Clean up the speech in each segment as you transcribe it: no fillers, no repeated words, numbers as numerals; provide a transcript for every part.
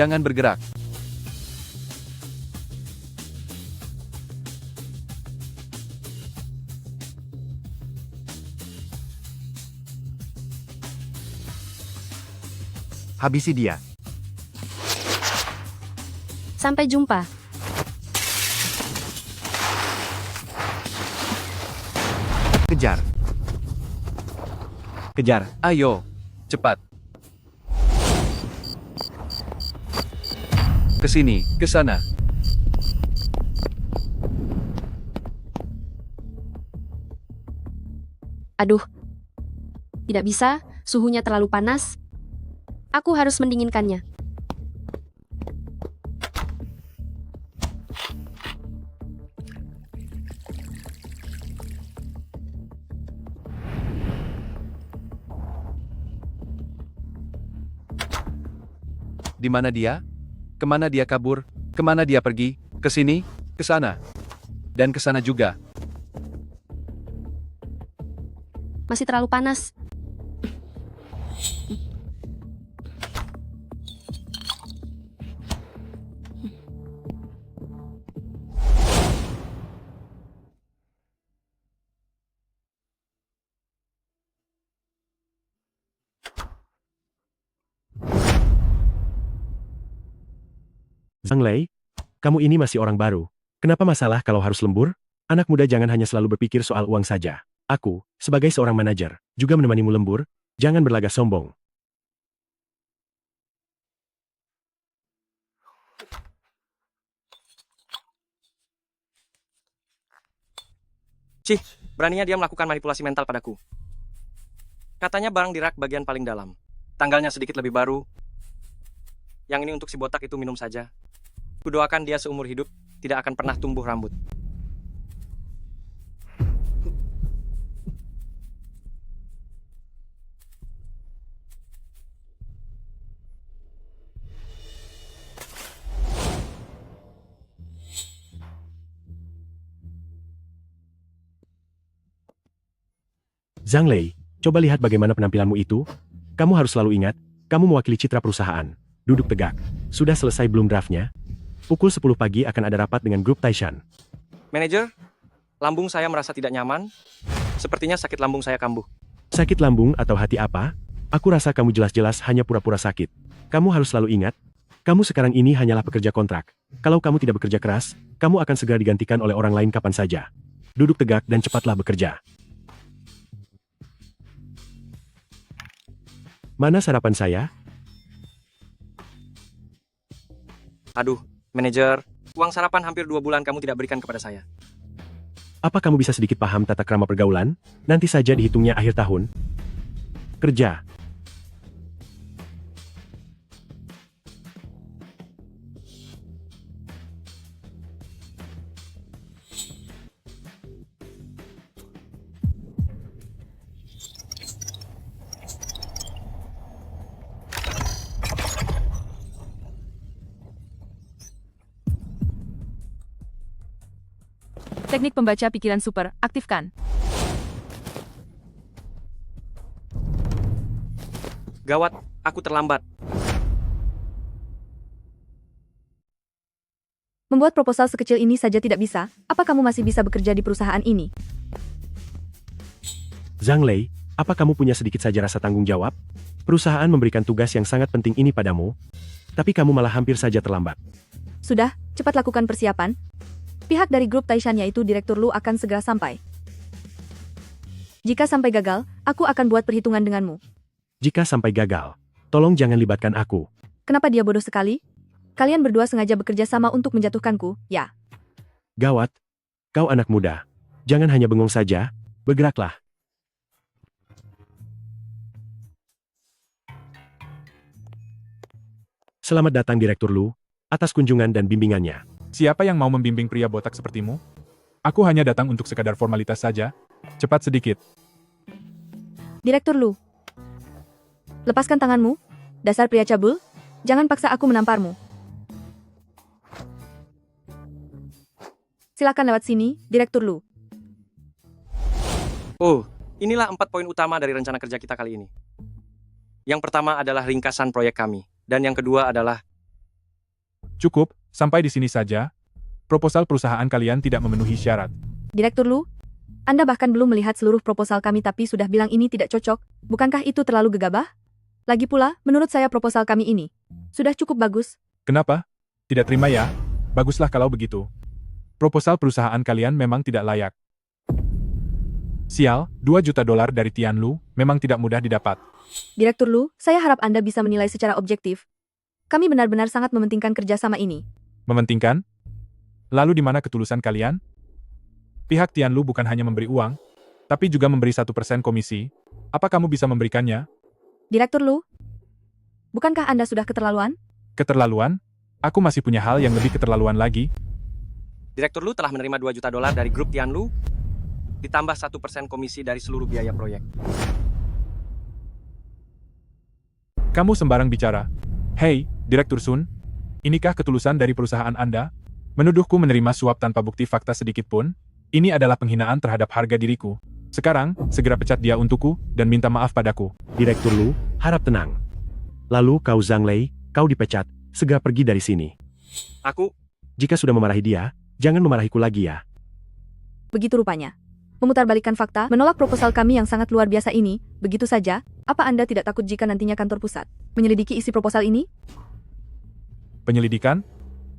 Jangan bergerak. Habisi dia. Sampai jumpa. Kejar. Kejar. Ayo, cepat. Ke sini, ke sana. Aduh. Tidak bisa, suhunya terlalu panas. Aku harus mendinginkannya. Di mana dia? Kemana dia kabur? Kemana dia pergi? Ke sini, ke sana. Dan ke sana juga. Masih terlalu panas. Zhang Lei, kamu ini masih orang baru. Kenapa masalah kalau harus lembur? Anak muda jangan hanya selalu berpikir soal uang saja. Aku, sebagai seorang manajer, juga menemanimu lembur. Jangan berlagak sombong. Cih, beraninya dia melakukan manipulasi mental padaku. Katanya barang di rak bagian paling dalam. Tanggalnya sedikit lebih baru. Yang ini untuk si botak itu minum saja. Kudoakan dia seumur hidup tidak akan pernah tumbuh rambut. Zhang Lei, coba lihat bagaimana penampilanmu itu. Kamu harus selalu ingat, kamu mewakili citra perusahaan. Duduk tegak. Sudah selesai belum draftnya? Pukul 10 pagi akan ada rapat dengan grup Taishan. Manajer, lambung saya merasa tidak nyaman. Sepertinya sakit lambung saya kambuh. Sakit lambung atau hati apa? Aku rasa kamu jelas-jelas hanya pura-pura sakit. Kamu harus selalu ingat, kamu sekarang ini hanyalah pekerja kontrak. Kalau kamu tidak bekerja keras, kamu akan segera digantikan oleh orang lain kapan saja. Duduk tegak dan cepatlah bekerja. Mana sarapan saya? Aduh, manajer, uang sarapan hampir 2 bulan kamu tidak berikan kepada saya. Apa kamu bisa sedikit paham tata krama pergaulan? Nanti saja dihitungnya akhir tahun. Kerja. Teknik pembaca pikiran super, aktifkan. Gawat, aku terlambat. Membuat proposal sekecil ini saja tidak bisa, apa kamu masih bisa bekerja di perusahaan ini? Zhang Lei, apa kamu punya sedikit saja rasa tanggung jawab? Perusahaan memberikan tugas yang sangat penting ini padamu, tapi kamu malah hampir saja terlambat. Sudah, cepat lakukan persiapan. Pihak dari grup Taishan yaitu Direktur Lu akan segera sampai. Jika sampai gagal, aku akan buat perhitungan denganmu. Jika sampai gagal, tolong jangan libatkan aku. Kenapa dia bodoh sekali? Kalian berdua sengaja bekerja sama untuk menjatuhkanku, ya? Gawat, kau anak muda. Jangan hanya bengong saja, bergeraklah. Selamat datang Direktur Lu, atas kunjungan dan bimbingannya. Siapa yang mau membimbing pria botak sepertimu? Aku hanya datang untuk sekadar formalitas saja. Cepat sedikit. Direktur Lu. Lepaskan tanganmu, dasar pria cabul. Jangan paksa aku menamparmu. Silakan lewat sini, Direktur Lu. Oh, inilah 4 poin utama dari rencana kerja kita kali ini. Yang pertama adalah ringkasan proyek kami. Dan yang kedua adalah Cukup, sampai di sini saja. Proposal perusahaan kalian tidak memenuhi syarat. Direktur Lu, Anda bahkan belum melihat seluruh proposal kami tapi sudah bilang ini tidak cocok. Bukankah itu terlalu gegabah? Lagi pula, menurut saya proposal kami ini sudah cukup bagus. Kenapa? Tidak terima ya? Baguslah kalau begitu. Proposal perusahaan kalian memang tidak layak. Sial, 2 juta dolar dari Tianlu memang tidak mudah didapat. Direktur Lu, saya harap Anda bisa menilai secara objektif. Kami benar-benar sangat mementingkan kerjasama ini. Mementingkan? Lalu di mana ketulusan kalian? Pihak Tianlu bukan hanya memberi uang, tapi juga memberi 1% komisi. Apa kamu bisa memberikannya? Direktur Lu, bukankah Anda sudah keterlaluan? Keterlaluan? Aku masih punya hal yang lebih keterlaluan lagi. Direktur Lu telah menerima 2 juta dolar dari grup Tianlu, ditambah 1% komisi dari seluruh biaya proyek. Kamu sembarang bicara. Hei, Direktur Sun, inikah ketulusan dari perusahaan Anda? Menuduhku menerima suap tanpa bukti fakta sedikit pun? Ini adalah penghinaan terhadap harga diriku. Sekarang, segera pecat dia untukku, dan minta maaf padaku. Direktur Lu, harap tenang. Lalu kau Zhang Lei, kau dipecat, segera pergi dari sini. Aku, Jika sudah memarahi dia, jangan memarahiku lagi ya. Begitu rupanya. Memutarbalikkan fakta, menolak proposal kami yang sangat luar biasa ini, begitu saja, apa Anda tidak takut jika nantinya kantor pusat menyelidiki isi proposal ini? Penyelidikan?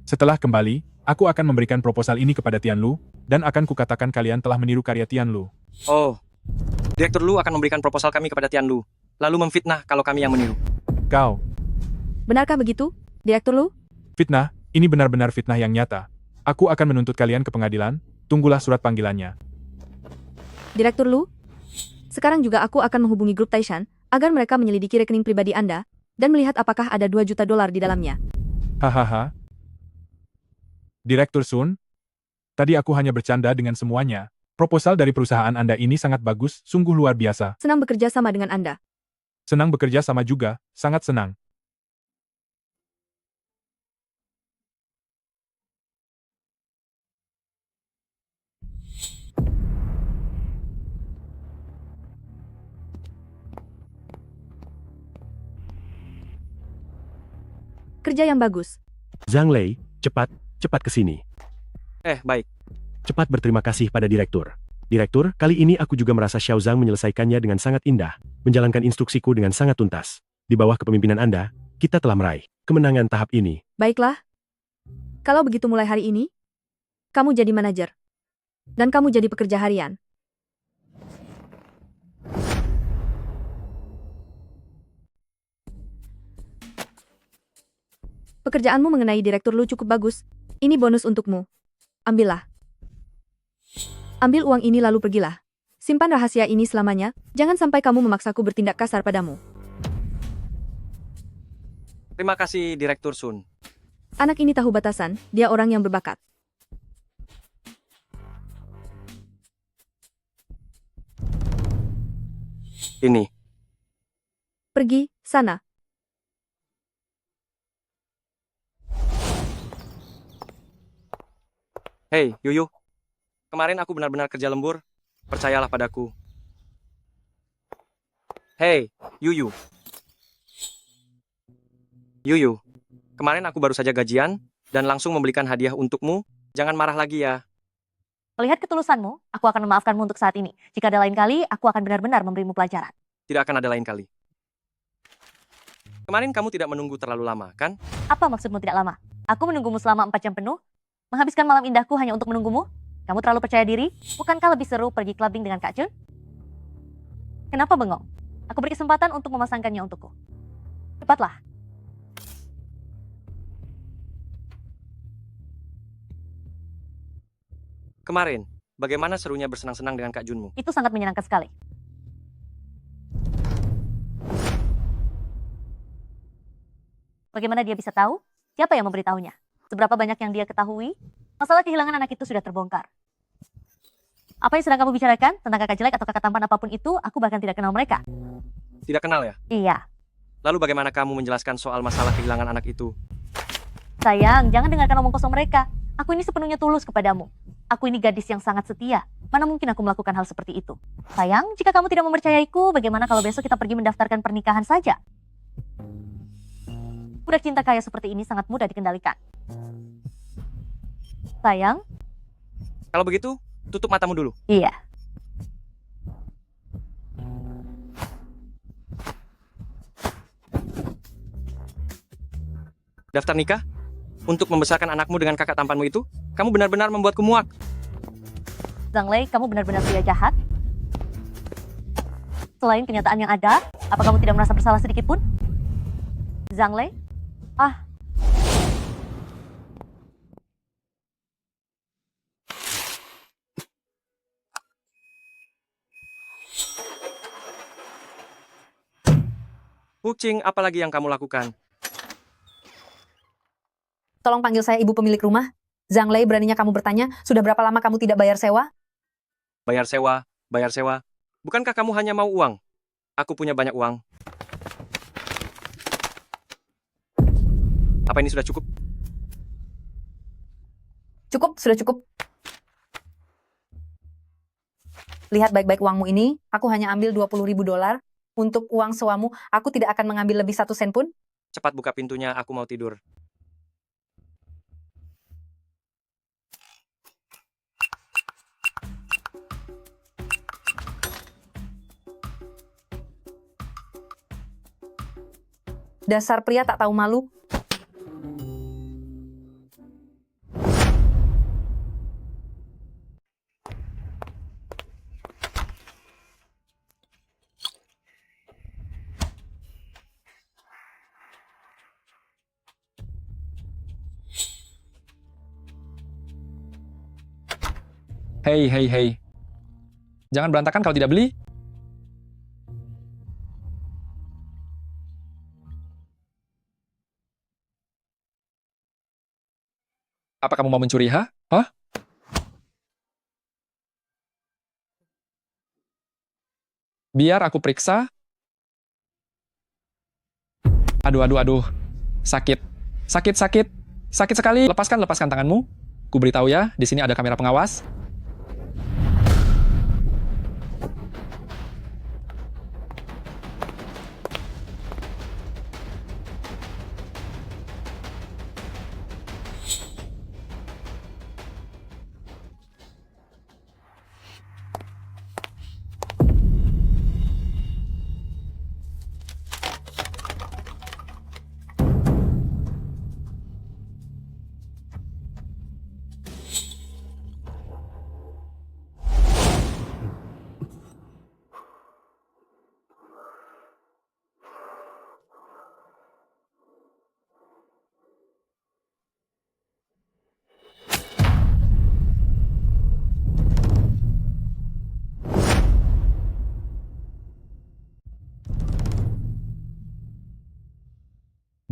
Setelah kembali, aku akan memberikan proposal ini kepada Tianlu, dan akan kukatakan kalian telah meniru karya Tianlu. oh, Direktur Lu akan memberikan proposal kami kepada Tianlu, lalu memfitnah kalau kami yang meniru. Kau, Benarkah begitu, Direktur Lu? fitnah, ini benar-benar fitnah yang nyata. Aku akan menuntut kalian ke pengadilan, tunggulah surat panggilannya. Direktur Lu, sekarang juga aku akan menghubungi grup Taishan agar mereka menyelidiki rekening pribadi Anda dan melihat apakah ada 2 juta dolar di dalamnya. Hahaha. Direktur Sun, tadi aku hanya bercanda dengan semuanya. Proposal dari perusahaan Anda ini sangat bagus, sungguh luar biasa. Senang bekerja sama dengan Anda. Senang bekerja sama juga, sangat senang. Kerja yang bagus. Zhang Lei, cepat ke sini. Baik. Cepat berterima kasih pada direktur. Direktur, kali ini aku juga merasa Xiao Zhang menyelesaikannya dengan sangat indah, menjalankan instruksiku dengan sangat tuntas. Di bawah kepemimpinan Anda, kita telah meraih kemenangan tahap ini. Baiklah. Kalau begitu mulai hari ini, kamu jadi manajer. Dan kamu jadi pekerja harian. Pekerjaanmu mengenai Direktur Lu cukup bagus. Ini bonus untukmu. Ambillah. Ambil uang ini lalu pergilah. Simpan rahasia ini selamanya. Jangan sampai kamu memaksaku bertindak kasar padamu. Terima kasih, Direktur Sun. Anak ini tahu batasan. Dia orang yang berbakat. Ini. Pergi, sana. Hei, Yuyu. Kemarin aku benar-benar kerja lembur. Percayalah padaku. Hei, Yuyu. Yuyu. Kemarin aku baru saja gajian, dan langsung membelikan hadiah untukmu. Jangan marah lagi ya. Melihat ketulusanmu, aku akan memaafkanmu untuk saat ini. Jika ada lain kali, aku akan benar-benar memberimu pelajaran. Tidak akan ada lain kali. Kemarin kamu tidak menunggu terlalu lama, kan? Apa maksudmu tidak lama? Aku menunggumu selama 4 jam penuh. Menghabiskan malam indahku hanya untuk menunggumu? Kamu terlalu percaya diri? Bukankah lebih seru pergi clubbing dengan Kak Jun? Kenapa bengong? Aku beri kesempatan untuk memasangkannya untukku. Cepatlah. Kemarin, bagaimana serunya bersenang-senang dengan Kak Junmu? Itu sangat menyenangkan sekali. Bagaimana dia bisa tahu? Siapa yang memberitahunya? Seberapa banyak yang dia ketahui? Masalah kehilangan anak itu sudah terbongkar. Apa yang sedang kamu bicarakan? Tentang kakak jelek atau kakak tampan apapun itu, aku bahkan tidak kenal mereka. Tidak kenal ya? Iya. Lalu bagaimana kamu menjelaskan soal masalah kehilangan anak itu? Sayang, jangan dengarkan omong kosong mereka. Aku ini sepenuhnya tulus kepadamu. Aku ini gadis yang sangat setia. Mana mungkin aku melakukan hal seperti itu? Sayang, jika kamu tidak mempercayaiku, bagaimana kalau besok kita pergi mendaftarkan pernikahan saja? Budak cinta kaya seperti ini sangat mudah dikendalikan. Sayang, Kalau begitu, tutup matamu dulu. iya. Daftar nikah? Untuk membesarkan anakmu dengan kakak tampanmu itu? Kamu benar-benar membuatku muak. Zhang Lei, kamu benar-benar pria jahat. Selain kenyataan yang ada, apa kamu tidak merasa bersalah sedikit pun? Zhang Lei? Ah, Kucing, apalagi yang kamu lakukan? Tolong panggil saya ibu pemilik rumah. Zhang Lei, beraninya kamu bertanya, sudah berapa lama kamu tidak bayar sewa? Bayar sewa, bayar sewa. Bukankah kamu hanya mau uang? Aku punya banyak uang. Apa ini sudah cukup? Cukup, sudah cukup. Lihat baik-baik uangmu ini, aku hanya ambil 20.000 dolar. Untuk uang sewamu, aku tidak akan mengambil lebih 1 sen pun. Cepat buka pintunya, aku mau tidur. Dasar pria tak tahu malu. Hei, hei, hei. Jangan berantakan kalau tidak beli. Apa kamu mau mencuri, ha? Hah? Biar aku periksa. Aduh, aduh, aduh. Sakit. Sakit, sakit. Sakit sekali. Lepaskan, lepaskan tanganmu. Ku beritahu ya, di sini ada kamera pengawas.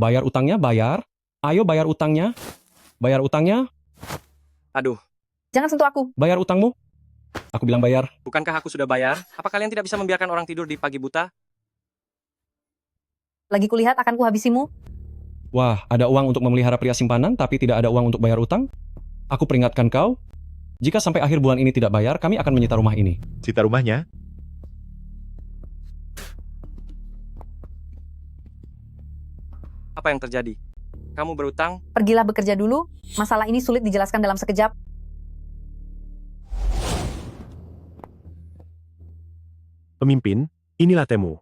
Bayar utangnya, bayar. Ayo bayar utangnya. Bayar utangnya, Aduh, Jangan sentuh aku. bayar utangmu. Aku bilang bayar. Bukankah aku sudah bayar? Apa kalian tidak bisa membiarkan orang tidur di pagi buta? Lagi kulihat akan kuhabisimu. Wah, ada uang untuk memelihara pria simpanan, tapi tidak ada uang untuk bayar utang? Aku peringatkan kau, jika sampai akhir bulan ini tidak bayar, kami akan menyita rumah ini. Sita rumahnya? Apa yang terjadi? Kamu berutang? Pergilah bekerja dulu. Masalah ini sulit dijelaskan dalam sekejap. Pemimpin, inilah temu.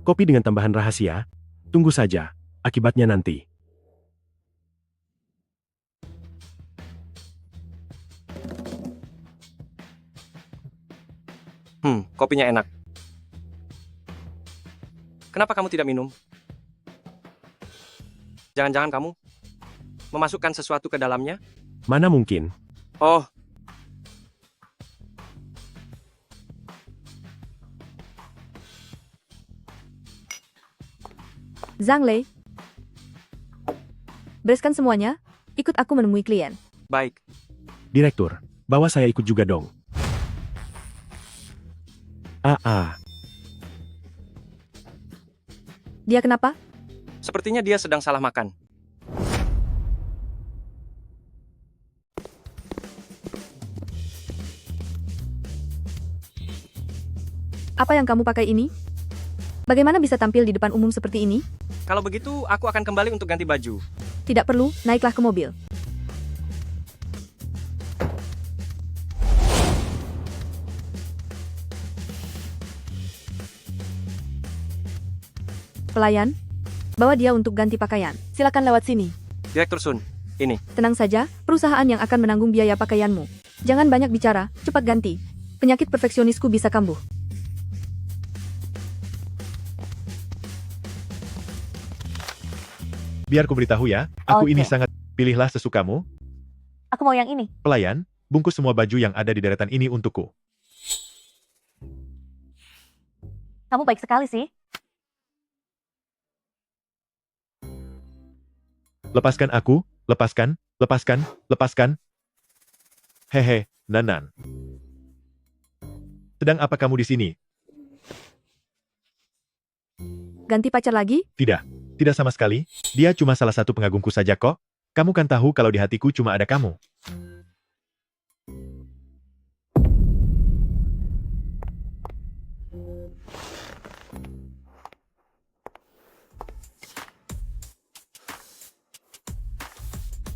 Kopi dengan tambahan rahasia. Tunggu saja, akibatnya nanti. Kopinya enak. Kenapa kamu tidak minum? Jangan-jangan kamu memasukkan sesuatu ke dalamnya? Mana mungkin? Oh, Zhang Lei. Bereskan semuanya. Ikut aku menemui klien. baik. Direktur, bawa saya ikut juga dong. Dia kenapa? Sepertinya dia sedang salah makan. Apa yang kamu pakai ini? Bagaimana bisa tampil di depan umum seperti ini? Kalau begitu, aku akan kembali untuk ganti baju. Tidak perlu, naiklah ke mobil. Pelayan, bawa dia untuk ganti pakaian. Silakan lewat sini. Direktur Sun, ini. Tenang saja, perusahaan yang akan menanggung biaya pakaianmu. Jangan banyak bicara, cepat ganti. Penyakit perfeksionisku bisa kambuh. Biar ku beritahu ya, aku Oke. ini sangat... Pilihlah sesukamu. Aku mau yang ini. Pelayan, bungkus semua baju yang ada di deretan ini untukku. Kamu baik sekali sih. Lepaskan aku, lepaskan, lepaskan, lepaskan. Hehe, Nanan. Sedang apa kamu di sini? Ganti pacar lagi? Tidak sama sekali. Dia cuma salah satu pengagumku saja kok. Kamu kan tahu kalau di hatiku cuma ada kamu.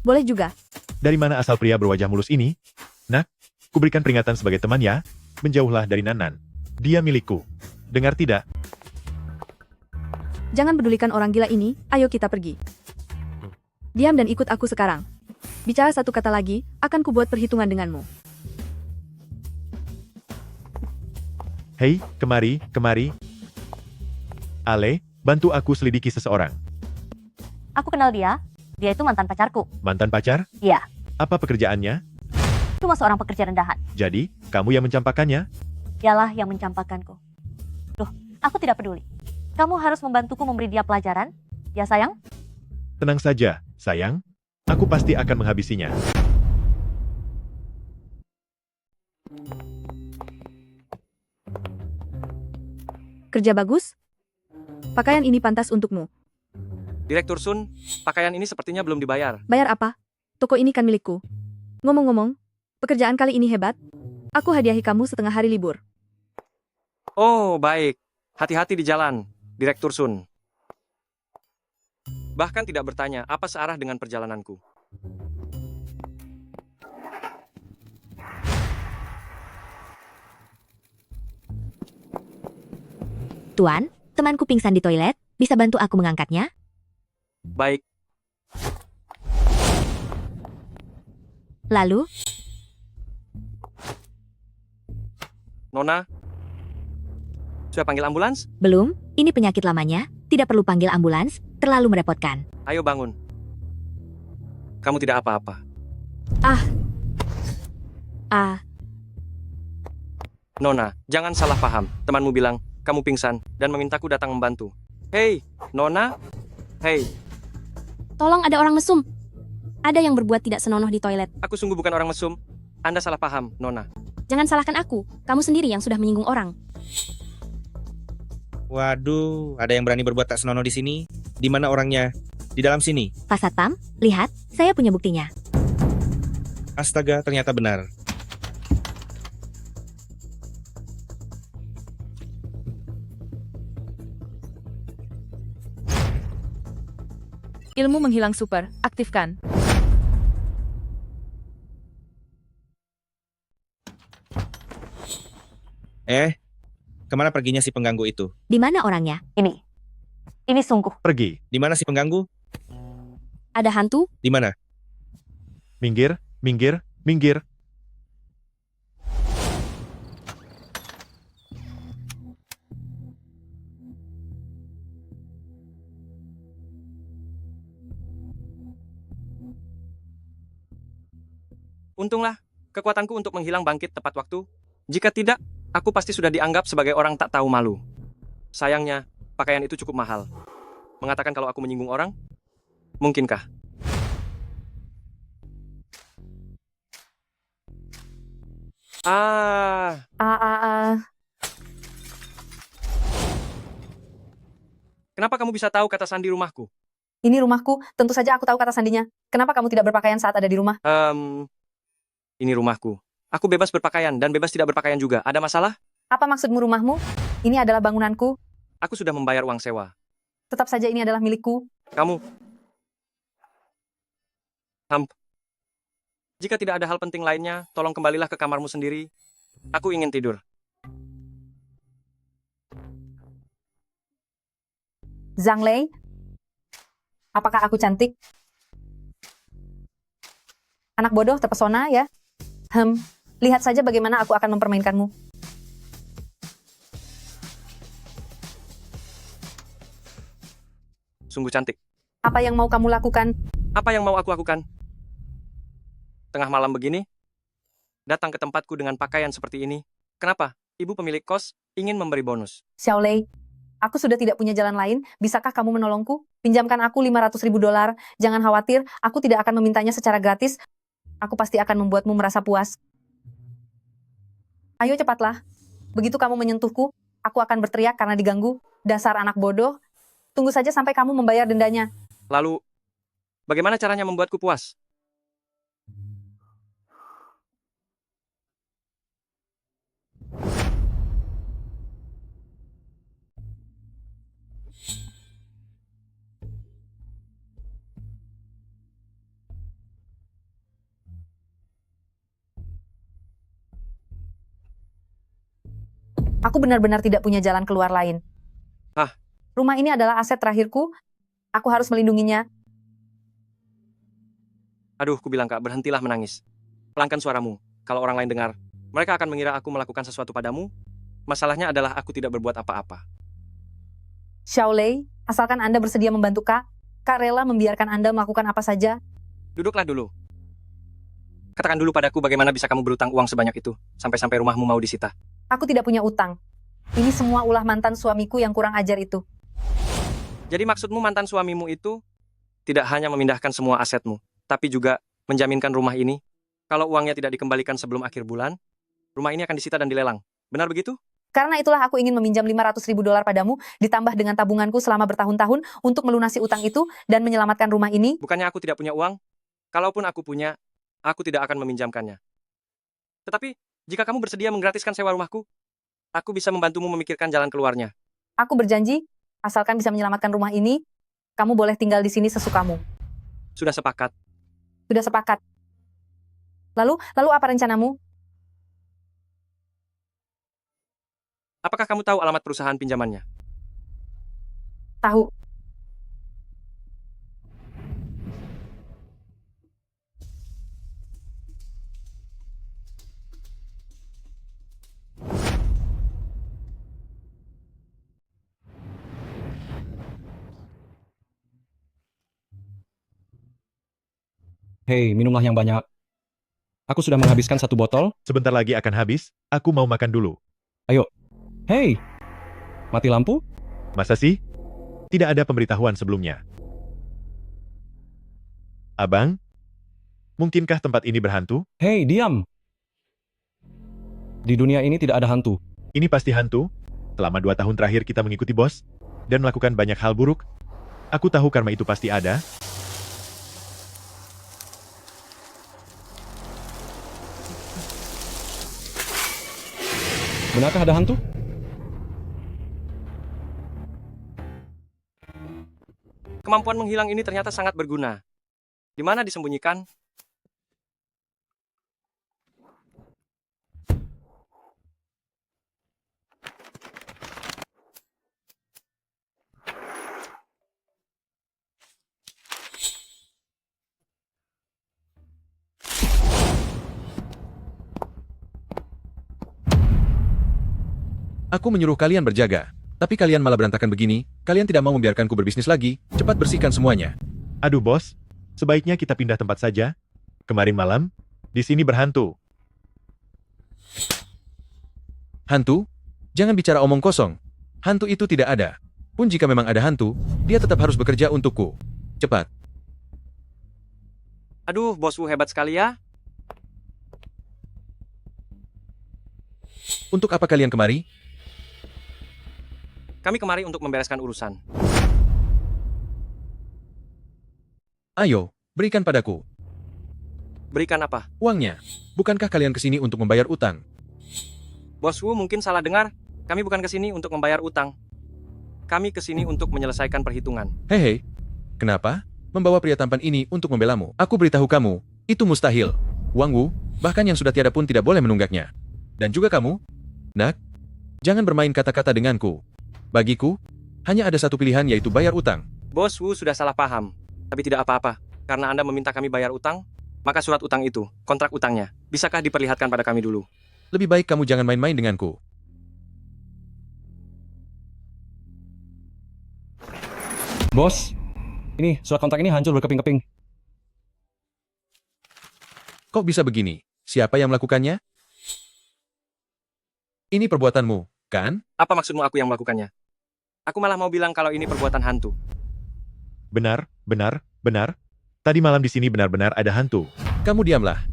Boleh juga. Dari mana asal pria berwajah mulus ini? Nak, kuberikan peringatan sebagai teman ya. Menjauhlah dari Nanan. Dia milikku. Dengar tidak? Jangan pedulikan orang gila ini, ayo kita pergi. Diam dan ikut aku sekarang. Bicara satu kata lagi, akan kubuat perhitungan denganmu. Hei, kemari, kemari. Ale, bantu aku selidiki seseorang. Aku kenal dia. Dia itu mantan pacarku. Mantan pacar? Iya. Apa pekerjaannya? Cuma seorang pekerja rendahan. Jadi, kamu yang mencampakkannya? Dialah yang mencampakkanku. Duh, aku tidak peduli. Kamu harus membantuku memberi dia pelajaran. Ya sayang? Tenang saja, sayang. Aku pasti akan menghabisinya. Kerja bagus? Pakaian ini pantas untukmu. Direktur Sun, pakaian ini sepertinya belum dibayar. Bayar apa? Toko ini kan milikku. Ngomong-ngomong, pekerjaan kali ini hebat. Aku hadiahi kamu setengah hari libur. Oh, baik. Hati-hati di jalan, Direktur Sun. Bahkan tidak bertanya apa searah dengan perjalananku. Tuan, temanku pingsan di toilet. Bisa bantu aku mengangkatnya? Baik, Lalu, Nona. Sudah panggil ambulans? belum. Ini penyakit lamanya. Tidak perlu panggil ambulans. Terlalu merepotkan. Ayo bangun. Kamu tidak apa-apa. Nona, jangan salah paham. Temanmu bilang, kamu pingsan, dan memintaku datang membantu. Hei, Nona. Hei, Tolong, ada orang mesum. Ada yang berbuat tidak senonoh di toilet. aku sungguh bukan orang mesum. Anda salah paham, Nona. Jangan salahkan aku. Kamu sendiri yang sudah menyinggung orang. Waduh, ada yang berani berbuat tak senonoh di sini? Di mana orangnya? Di dalam sini. Pak Satpam, lihat. Saya punya buktinya. Astaga, ternyata benar. Ilmu menghilang super, aktifkan. Kemana perginya si pengganggu itu? Di mana orangnya? Ini sungguh. Pergi. Di mana si pengganggu? Ada hantu? Di mana? Minggir, minggir, minggir. Untunglah, kekuatanku untuk menghilang bangkit tepat waktu. Jika tidak, aku pasti sudah dianggap sebagai orang tak tahu malu. Sayangnya, pakaian itu cukup mahal. Mengatakan kalau aku menyinggung orang? Mungkinkah? Kenapa kamu bisa tahu kata sandi rumahku? Ini rumahku, tentu saja aku tahu kata sandinya. Kenapa kamu tidak berpakaian saat ada di rumah? Ini rumahku. Aku bebas berpakaian dan bebas tidak berpakaian juga. Ada masalah? Apa maksudmu rumahmu? Ini adalah bangunanku. Aku sudah membayar uang sewa. Tetap saja ini adalah milikku. Kamu Jika tidak ada hal penting lainnya, tolong kembalilah ke kamarmu sendiri. Aku ingin tidur. Zhang Lei, apakah aku cantik? Anak bodoh terpesona ya? Lihat saja bagaimana aku akan mempermainkanmu. Sungguh cantik. Apa yang mau kamu lakukan? Apa yang mau aku lakukan? Tengah malam begini, datang ke tempatku dengan pakaian seperti ini. Kenapa? Ibu pemilik kos ingin memberi bonus. Xiao Lei, aku sudah tidak punya jalan lain. Bisakah kamu menolongku? Pinjamkan aku $500.000. Jangan khawatir, aku tidak akan memintanya secara gratis. Aku pasti akan membuatmu merasa puas. Ayo cepatlah. Begitu kamu menyentuhku, aku akan berteriak karena diganggu. Dasar anak bodoh. Tunggu saja sampai kamu membayar dendanya. Lalu, bagaimana caranya membuatku puas? Aku benar-benar tidak punya jalan keluar lain. Hah? Rumah ini adalah aset terakhirku. Aku harus melindunginya. Aduh, kubilang Kak, berhentilah menangis. Pelangkan suaramu. Kalau orang lain dengar, mereka akan mengira aku melakukan sesuatu padamu. Masalahnya adalah aku tidak berbuat apa-apa. Xiao Lei, asalkan Anda bersedia membantu Kak rela membiarkan Anda melakukan apa saja. Duduklah dulu. Katakan dulu padaku bagaimana bisa kamu berutang uang sebanyak itu, sampai-sampai rumahmu mau disita. Aku tidak punya utang. Ini semua ulah mantan suamiku yang kurang ajar itu. Jadi maksudmu mantan suamimu itu tidak hanya memindahkan semua asetmu, tapi juga menjaminkan rumah ini. Kalau uangnya tidak dikembalikan sebelum akhir bulan, rumah ini akan disita dan dilelang. Benar begitu? Karena itulah aku ingin meminjam $500.000 padamu, ditambah dengan tabunganku selama bertahun-tahun untuk melunasi utang itu dan menyelamatkan rumah ini. Bukannya aku tidak punya uang? Kalaupun aku punya, aku tidak akan meminjamkannya. Tetapi, jika kamu bersedia menggratiskan sewa rumahku, aku bisa membantumu memikirkan jalan keluarnya. Aku berjanji, asalkan bisa menyelamatkan rumah ini, kamu boleh tinggal di sini sesukamu. Sudah sepakat. Sudah sepakat. Lalu apa rencanamu? Apakah kamu tahu alamat perusahaan pinjamannya? Tahu. Hei, minumlah yang banyak. Aku sudah menghabiskan 1 botol. Sebentar lagi akan habis, aku mau makan dulu. Hei, mati lampu? Masa sih? Tidak ada pemberitahuan sebelumnya. Abang? Mungkinkah tempat ini berhantu? Hei, diam. Di dunia ini tidak ada hantu. Ini pasti hantu. Selama 2 tahun terakhir kita mengikuti bos, dan melakukan banyak hal buruk. Aku tahu karma itu pasti ada. Benarkah ada hantu? Kemampuan menghilang ini ternyata sangat berguna. Di mana disembunyikan? Aku menyuruh kalian berjaga. Tapi kalian malah berantakan begini, kalian tidak mau membiarkanku berbisnis lagi, cepat bersihkan semuanya. Aduh bos, sebaiknya kita pindah tempat saja. Kemarin malam, di sini berhantu. Hantu? Jangan bicara omong kosong. Hantu itu tidak ada. Pun jika memang ada hantu, dia tetap harus bekerja untukku. Cepat. Aduh, bosku hebat sekali ya. Untuk apa kalian kemari? Kami kemari untuk membereskan urusan. Ayo, berikan padaku. Berikan apa? Uangnya. Bukankah kalian kesini untuk membayar utang? Bosku mungkin salah dengar. Kami bukan kesini untuk membayar utang. Kami kesini untuk menyelesaikan perhitungan. Hehe. Kenapa? membawa pria tampan ini untuk membelamu. Aku beritahu kamu, itu mustahil. Wang Wu, bahkan yang sudah tiada pun tidak boleh menunggaknya. Dan juga kamu, Nak, jangan bermain kata-kata denganku. Bagiku, hanya ada satu pilihan yaitu bayar utang. Bos Wu sudah salah paham. Tapi tidak apa-apa. Karena Anda meminta kami bayar utang, maka surat utang itu, kontrak utangnya, bisakah diperlihatkan pada kami dulu? Lebih baik kamu jangan main-main denganku. Bos, ini surat kontrak ini hancur berkeping-keping. Kok bisa begini? Siapa yang melakukannya? Ini perbuatanmu, kan? Apa maksudmu aku yang melakukannya? Aku malah mau bilang kalau ini perbuatan hantu. Benar, benar, benar. Tadi malam di sini benar-benar ada hantu. Kamu diamlah.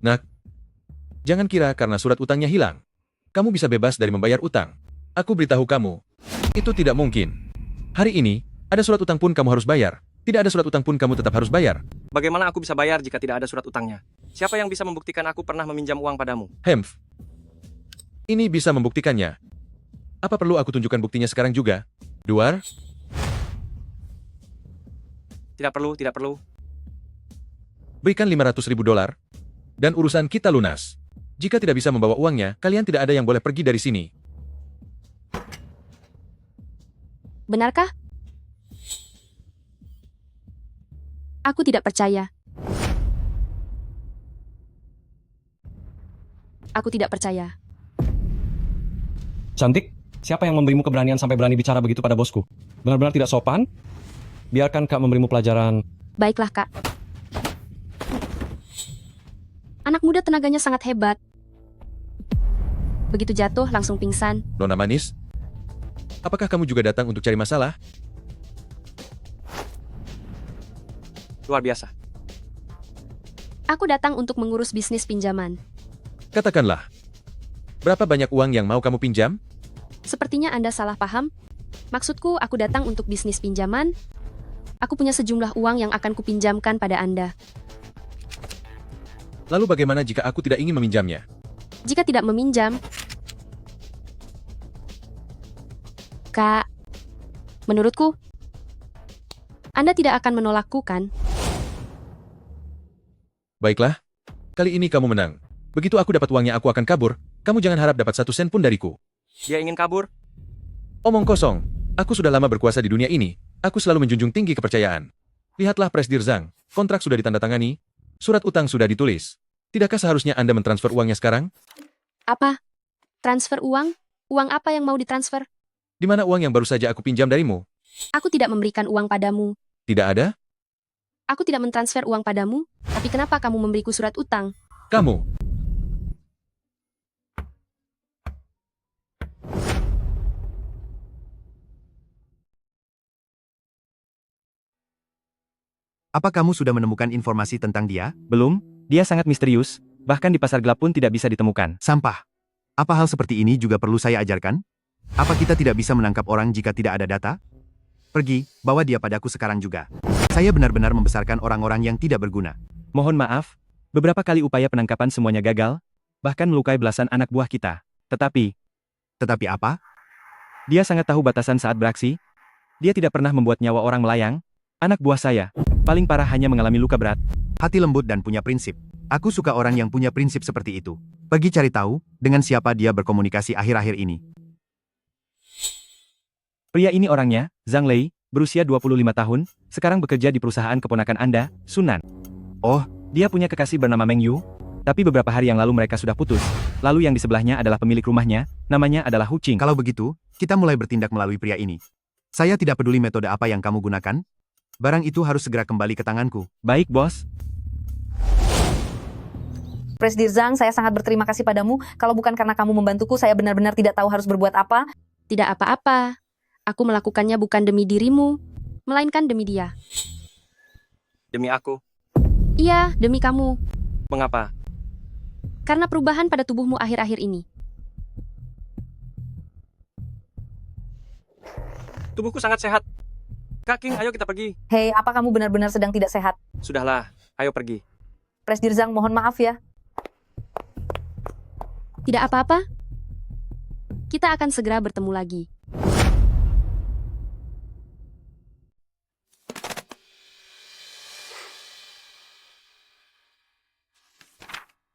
Nak, jangan kira karena surat utangnya hilang, kamu bisa bebas dari membayar utang. Aku beritahu kamu, itu tidak mungkin. Hari ini, ada surat utang pun kamu harus bayar. Tidak ada surat utang pun kamu tetap harus bayar. Bagaimana aku bisa bayar jika tidak ada surat utangnya? Siapa yang bisa membuktikan aku pernah meminjam uang padamu? Hemph. Ini bisa membuktikannya. Apa perlu aku tunjukkan buktinya sekarang juga? Duar? Tidak perlu, tidak perlu. Berikan $500.000, dan urusan kita lunas. Jika tidak bisa membawa uangnya, kalian tidak ada yang boleh pergi dari sini. Benarkah? Aku tidak percaya. Aku tidak percaya. Cantik, siapa yang memberimu keberanian sampai berani bicara begitu pada bosku? Benar-benar tidak sopan? Biarkan Kak memberimu pelajaran. Baiklah, Kak. Anak muda tenaganya sangat hebat. Begitu jatuh, langsung pingsan. Nona manis? Apakah kamu juga datang untuk cari masalah? Luar biasa. Aku datang untuk mengurus bisnis pinjaman. Katakanlah. Berapa banyak uang yang mau kamu pinjam? Sepertinya Anda salah paham. Maksudku, aku datang untuk bisnis pinjaman. Aku punya sejumlah uang yang akan kupinjamkan pada Anda. Lalu bagaimana jika aku tidak ingin meminjamnya? Jika tidak meminjam, Kak, menurutku, Anda tidak akan menolakku, kan? Baiklah. Kali ini kamu menang. Begitu aku dapat uangnya aku akan kabur. Kamu jangan harap dapat 1 sen pun dariku. Dia ingin kabur? Omong kosong. Aku sudah lama berkuasa di dunia ini. Aku selalu menjunjung tinggi kepercayaan. Lihatlah Presdir Zhang. Kontrak sudah ditandatangani. Surat utang sudah ditulis. Tidakkah seharusnya Anda mentransfer uangnya sekarang? Apa? Transfer uang? Uang apa yang mau ditransfer? Di mana uang yang baru saja aku pinjam darimu? Aku tidak memberikan uang padamu. Tidak ada? Aku tidak mentransfer uang padamu, tapi kenapa kamu memberiku surat utang? Kamu. Apa kamu sudah menemukan informasi tentang dia? Belum, dia sangat misterius, bahkan di pasar gelap pun tidak bisa ditemukan. Sampah. Apa hal seperti ini juga perlu saya ajarkan? Apa kita tidak bisa menangkap orang jika tidak ada data? Pergi, bawa dia padaku sekarang juga. Saya benar-benar membesarkan orang-orang yang tidak berguna. Mohon maaf, beberapa kali upaya penangkapan semuanya gagal, bahkan melukai belasan anak buah kita. Tetapi apa? Dia sangat tahu batasan saat beraksi. Dia tidak pernah membuat nyawa orang melayang. Anak buah saya, paling parah hanya mengalami luka berat. Hati lembut dan punya prinsip. Aku suka orang yang punya prinsip seperti itu. Pergi cari tahu, dengan siapa dia berkomunikasi akhir-akhir ini. Pria ini orangnya, Zhang Lei, berusia 25 tahun, sekarang bekerja di perusahaan keponakan Anda, Sunan. Oh, dia punya kekasih bernama Meng Yu, tapi beberapa hari yang lalu mereka sudah putus. Lalu yang di sebelahnya adalah pemilik rumahnya, namanya adalah Hu Qing. Kalau begitu, kita mulai bertindak melalui pria ini. Saya tidak peduli metode apa yang kamu gunakan. Barang itu harus segera kembali ke tanganku. Baik, bos. Presdir Zhang, saya sangat berterima kasih padamu. Kalau bukan karena kamu membantuku, saya benar-benar tidak tahu harus berbuat apa. Tidak apa-apa. Aku melakukannya bukan demi dirimu, melainkan demi dia. Demi aku? Iya, demi kamu. Mengapa? Karena perubahan pada tubuhmu akhir-akhir ini. Tubuhku sangat sehat. Kak King, ayo kita pergi. Hei, apa kamu benar-benar sedang tidak sehat? Sudahlah, ayo pergi. Presdir Zhang, mohon maaf ya. Tidak apa-apa. Kita akan segera bertemu lagi.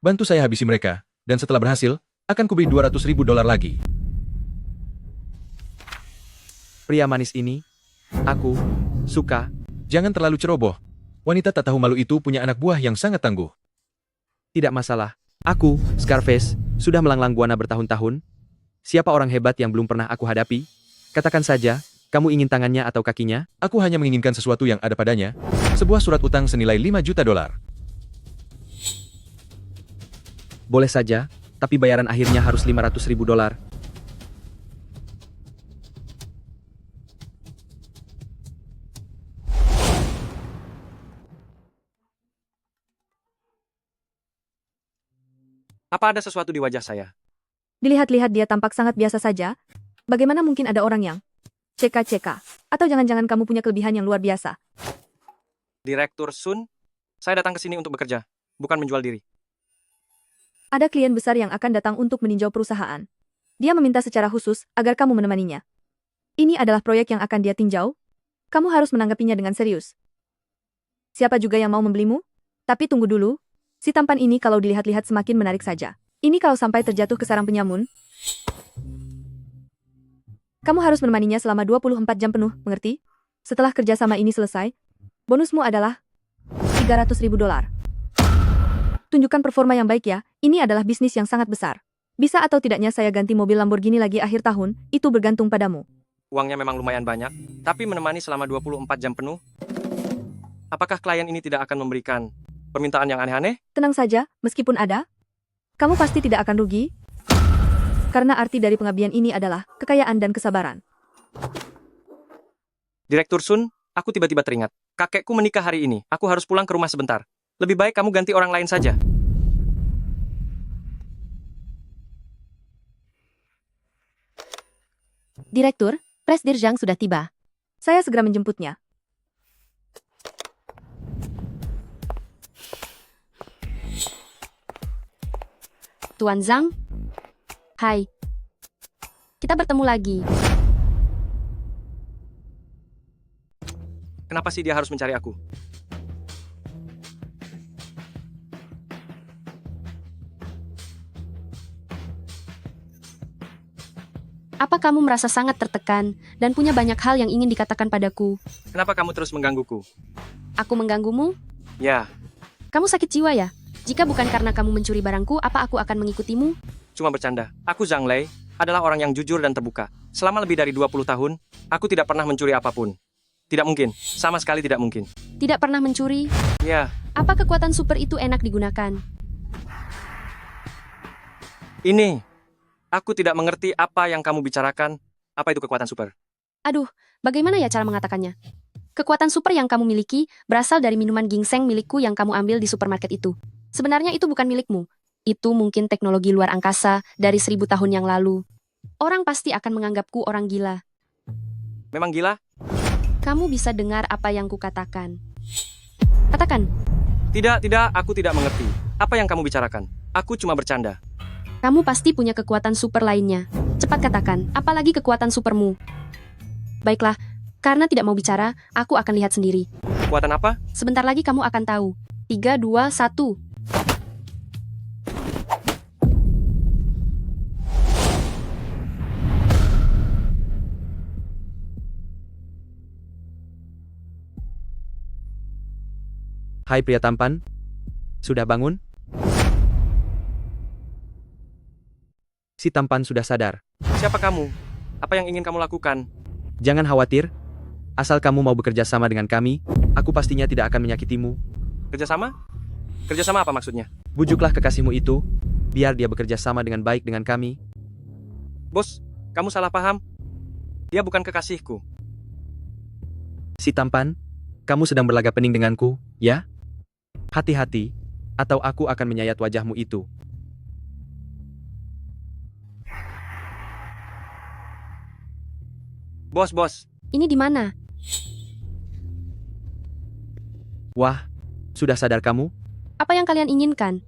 Bantu saya habisi mereka, dan setelah berhasil, akan kuberi $200.000 lagi. Pria manis ini, aku suka. Jangan terlalu ceroboh. Wanita tak tahu malu itu punya anak buah yang sangat tangguh. Tidak masalah. Aku, Scarface, sudah melanglang buana bertahun-tahun. Siapa orang hebat yang belum pernah aku hadapi? Katakan saja, kamu ingin tangannya atau kakinya? Aku hanya menginginkan sesuatu yang ada padanya, sebuah surat utang senilai $5 juta. Boleh saja, tapi bayaran akhirnya harus $500.000. Apa ada sesuatu di wajah saya? Dilihat-lihat dia tampak sangat biasa saja. Bagaimana mungkin ada orang yang ceka-ceka? Atau jangan-jangan kamu punya kelebihan yang luar biasa? Direktur Sun, saya datang ke sini untuk bekerja, bukan menjual diri. Ada klien besar yang akan datang untuk meninjau perusahaan. Dia meminta secara khusus agar kamu menemaninya. Ini adalah proyek yang akan dia tinjau. Kamu harus menanggapinya dengan serius. Siapa juga yang mau membelimu? Tapi tunggu dulu. Si tampan ini kalau dilihat-lihat semakin menarik saja. Ini kalau sampai terjatuh ke sarang penyamun. Kamu harus menemaninya selama 24 jam penuh, mengerti? Setelah kerjasama ini selesai, bonusmu adalah $300.000. Tunjukkan performa yang baik ya, ini adalah bisnis yang sangat besar. Bisa atau tidaknya saya ganti mobil Lamborghini lagi akhir tahun, itu bergantung padamu. Uangnya memang lumayan banyak, tapi menemani selama 24 jam penuh? Apakah klien ini tidak akan memberikan permintaan yang aneh-aneh? Tenang saja, meskipun ada, kamu pasti tidak akan rugi. Karena arti dari pengabdian ini adalah kekayaan dan kesabaran. Direktur Sun, aku tiba-tiba teringat. Kakekku menikah hari ini, aku harus pulang ke rumah sebentar. Lebih baik kamu ganti orang lain saja. Direktur, Presdir Zhang sudah tiba. Saya segera menjemputnya. Tuan Zhang? Hai. Kita bertemu lagi. Kenapa sih dia harus mencari aku? Apa kamu merasa sangat tertekan dan punya banyak hal yang ingin dikatakan padaku? Kenapa kamu terus menggangguku? Aku mengganggumu? Ya, Kamu sakit jiwa ya? Jika bukan karena kamu mencuri barangku, apa aku akan mengikutimu? cuma bercanda. Aku Zhang Lei, adalah orang yang jujur dan terbuka. Selama lebih dari 20 tahun, aku tidak pernah mencuri apapun. Tidak mungkin, sama sekali tidak mungkin. Tidak pernah mencuri? Ya, Apa kekuatan super itu enak digunakan? ini. Aku tidak mengerti apa yang kamu bicarakan. Apa itu kekuatan super? Aduh, bagaimana ya cara mengatakannya? Kekuatan super yang kamu miliki berasal dari minuman ginseng milikku yang kamu ambil di supermarket itu. Sebenarnya itu bukan milikmu. Itu mungkin teknologi luar angkasa dari 1000 tahun yang lalu. Orang pasti akan menganggapku orang gila. Memang gila? Kamu bisa dengar apa yang kukatakan. Katakan, Tidak, aku tidak mengerti. Apa yang kamu bicarakan? Aku cuma bercanda. kamu pasti punya kekuatan super lainnya. Cepat katakan, apalagi kekuatan supermu. Baiklah, karena tidak mau bicara, aku akan lihat sendiri. Kekuatan apa? Sebentar lagi kamu akan tahu. 3, 2, 1. Hai pria tampan, sudah bangun? Si tampan sudah sadar. Siapa kamu? Apa yang ingin kamu lakukan? Jangan khawatir, asal kamu mau bekerja sama dengan kami, aku pastinya tidak akan menyakitimu. Kerjasama? Kerjasama apa maksudnya? Bujuklah kekasihmu itu, biar dia bekerja sama dengan baik dengan kami. Bos, kamu salah paham. Dia bukan kekasihku. Si tampan, kamu sedang berlaga pening denganku, ya? Hati-hati, atau aku akan menyayat wajahmu itu. Bos. Ini di mana? Wah, sudah sadar kamu? Apa yang kalian inginkan?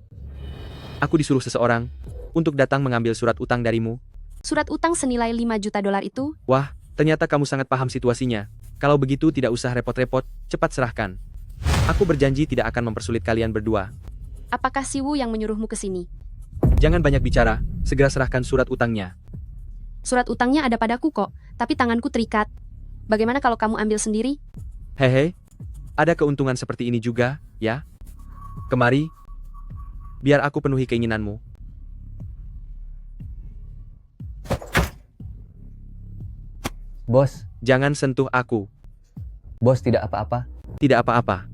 Aku disuruh seseorang untuk datang mengambil surat utang darimu. Surat utang senilai 5 juta dolar itu, Wah, ternyata kamu sangat paham situasinya. Kalau begitu tidak usah repot-repot, cepat serahkan. Aku berjanji tidak akan mempersulit kalian berdua. apakah si Wu yang menyuruhmu ke sini? Jangan banyak bicara, segera serahkan surat utangnya. Surat utangnya ada padaku kok, tapi tanganku terikat. Bagaimana kalau kamu ambil sendiri? Hehe, ada keuntungan seperti ini juga, ya? Kemari, biar aku penuhi keinginanmu. Bos, Jangan sentuh aku. bos tidak apa-apa. Tidak apa-apa.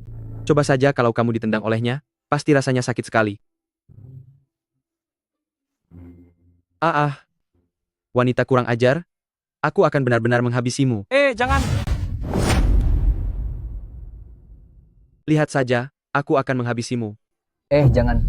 Coba saja kalau kamu ditendang olehnya, pasti rasanya sakit sekali. Wanita kurang ajar, aku akan benar-benar menghabisimu. Jangan! Lihat saja, aku akan menghabisimu. Jangan.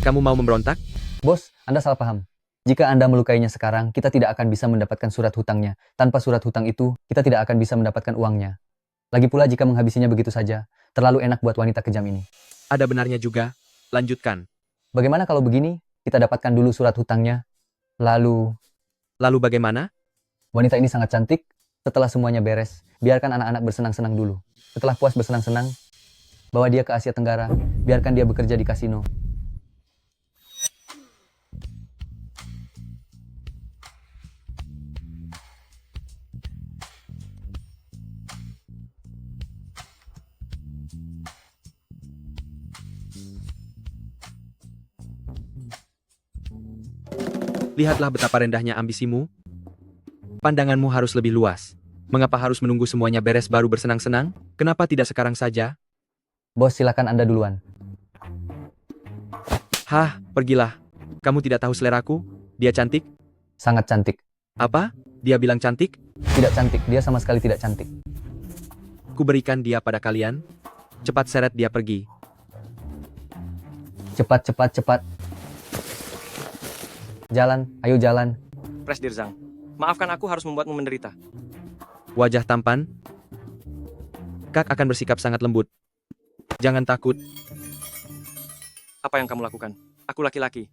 Kamu mau memberontak? Bos, Anda salah paham. Jika Anda melukainya sekarang, kita tidak akan bisa mendapatkan surat hutangnya. Tanpa surat hutang itu, kita tidak akan bisa mendapatkan uangnya. Lagi pula jika menghabisinya begitu saja, terlalu enak buat wanita kejam ini. Ada benarnya juga. Lanjutkan. Bagaimana kalau begini, kita dapatkan dulu surat hutangnya, lalu bagaimana? Wanita ini sangat cantik. Setelah semuanya beres, biarkan anak-anak bersenang-senang dulu. Setelah puas bersenang-senang, bawa dia ke Asia Tenggara, biarkan dia bekerja di kasino. Lihatlah betapa rendahnya ambisimu. Pandanganmu harus lebih luas. Mengapa harus menunggu semuanya beres baru bersenang-senang? Kenapa tidak sekarang saja? Bos, silakan Anda duluan. Pergilah. Kamu tidak tahu seleraku? Dia cantik? Sangat cantik. Apa? Dia bilang cantik? Tidak cantik, dia sama sekali tidak cantik. Kuberikan dia pada kalian. Cepat seret dia pergi. Cepat, cepat, cepat. Jalan, ayo jalan. Presdirzang, maafkan aku harus membuatmu menderita. Wajah tampan. Kak akan bersikap sangat lembut. Jangan takut. Apa yang kamu lakukan? Aku laki-laki.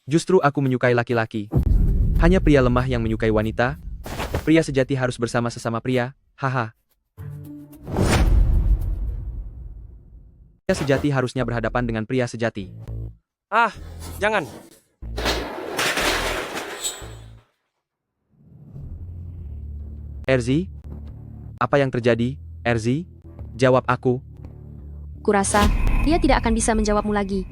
Justru aku menyukai laki-laki. Hanya pria lemah yang menyukai wanita. Pria sejati harus bersama sesama pria. Haha. Pria sejati harusnya berhadapan dengan pria sejati. Jangan. Erzi? Apa yang terjadi, Erzi? Jawab aku. Kurasa, dia tidak akan bisa menjawabmu lagi.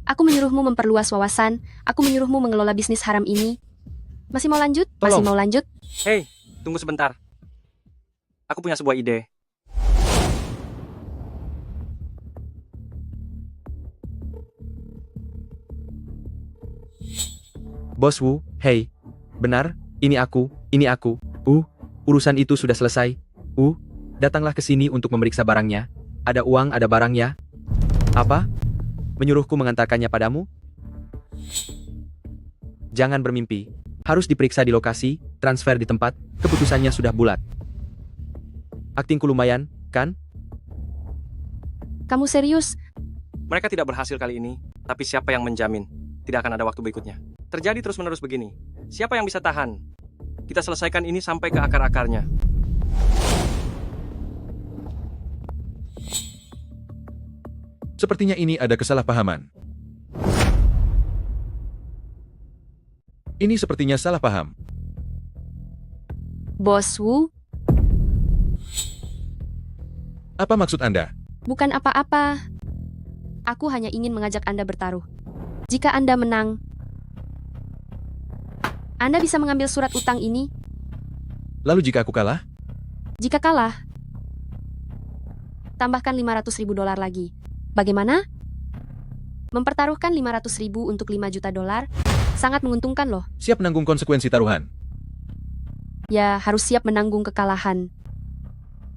Aku menyuruhmu memperluas wawasan, aku menyuruhmu mengelola bisnis haram ini. Masih mau lanjut? Masih mau lanjut? Hei, tunggu sebentar. Aku punya sebuah ide. Bos Wu, hei. Benar, ini aku. Urusan itu sudah selesai. Datanglah ke sini untuk memeriksa barangnya. Ada uang, ada barang ya. Apa? Menyuruhku mengantarkannya padamu? Jangan bermimpi. Harus diperiksa di lokasi, transfer di tempat, keputusannya sudah bulat. Aktingku lumayan, kan? Kamu serius? Mereka tidak berhasil kali ini, tapi siapa yang menjamin tidak akan ada waktu berikutnya? Terjadi terus-menerus begini. Siapa yang bisa tahan? Kita selesaikan ini sampai ke akar-akarnya. Sepertinya ini ada kesalahpahaman. Ini sepertinya salah paham. Bos Wu, Apa maksud Anda? bukan apa-apa. Aku hanya ingin mengajak Anda bertaruh. Jika Anda menang, Anda bisa mengambil surat utang ini. Lalu jika aku kalah? Jika kalah, tambahkan 500.000 dolar lagi. Bagaimana? Mempertaruhkan 500.000 untuk 5 juta dolar, sangat menguntungkan loh. Siap menanggung konsekuensi taruhan. Ya, harus siap menanggung kekalahan.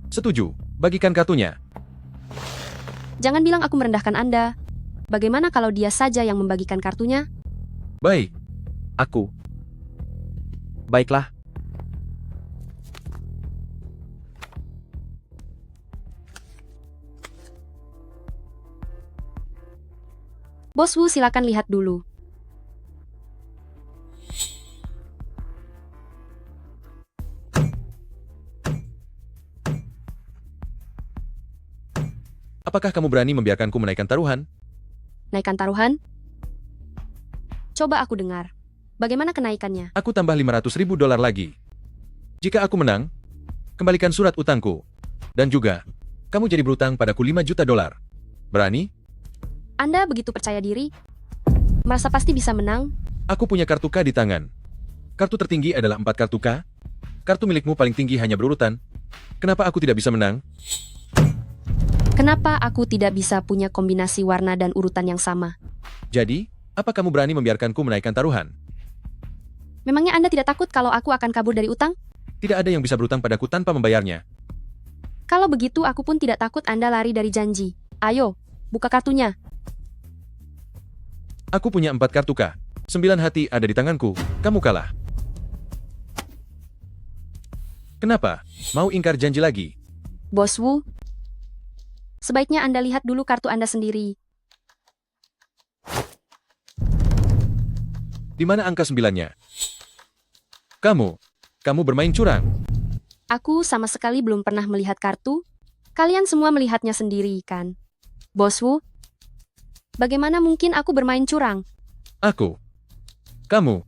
Setuju, bagikan kartunya. Jangan bilang aku merendahkan Anda. Bagaimana kalau dia saja yang membagikan kartunya? Baik, Aku. Baiklah. Bos Wu, silakan lihat dulu. apakah kamu berani membiarkanku menaikkan taruhan? Naikkan taruhan? Coba aku dengar. Bagaimana kenaikannya? Aku tambah 500 ribu dolar lagi. Jika aku menang, kembalikan surat utangku. Dan juga, kamu jadi berutang padaku 5 juta dolar. Berani? Anda begitu percaya diri? Merasa pasti bisa menang? Aku punya kartu K di tangan. Kartu tertinggi adalah 4 kartu K. Kartu milikmu paling tinggi hanya berurutan. Kenapa aku tidak bisa menang? Kenapa aku tidak bisa punya kombinasi warna dan urutan yang sama? Jadi, apa kamu berani membiarkanku menaikkan taruhan? Memangnya Anda tidak takut kalau aku akan kabur dari utang? Tidak ada yang bisa berutang padaku tanpa membayarnya. Kalau begitu aku pun tidak takut Anda lari dari janji. Ayo, buka kartunya. Aku punya 4 kartu K. 9 hati ada di tanganku. Kamu kalah. Kenapa? Mau ingkar janji lagi? Bos Wu, sebaiknya Anda lihat dulu kartu Anda sendiri. Di mana angka 9-nya? Kamu bermain curang. Aku sama sekali belum pernah melihat kartu. Kalian semua melihatnya sendiri, kan? Bos Wu, bagaimana mungkin aku bermain curang? Kamu.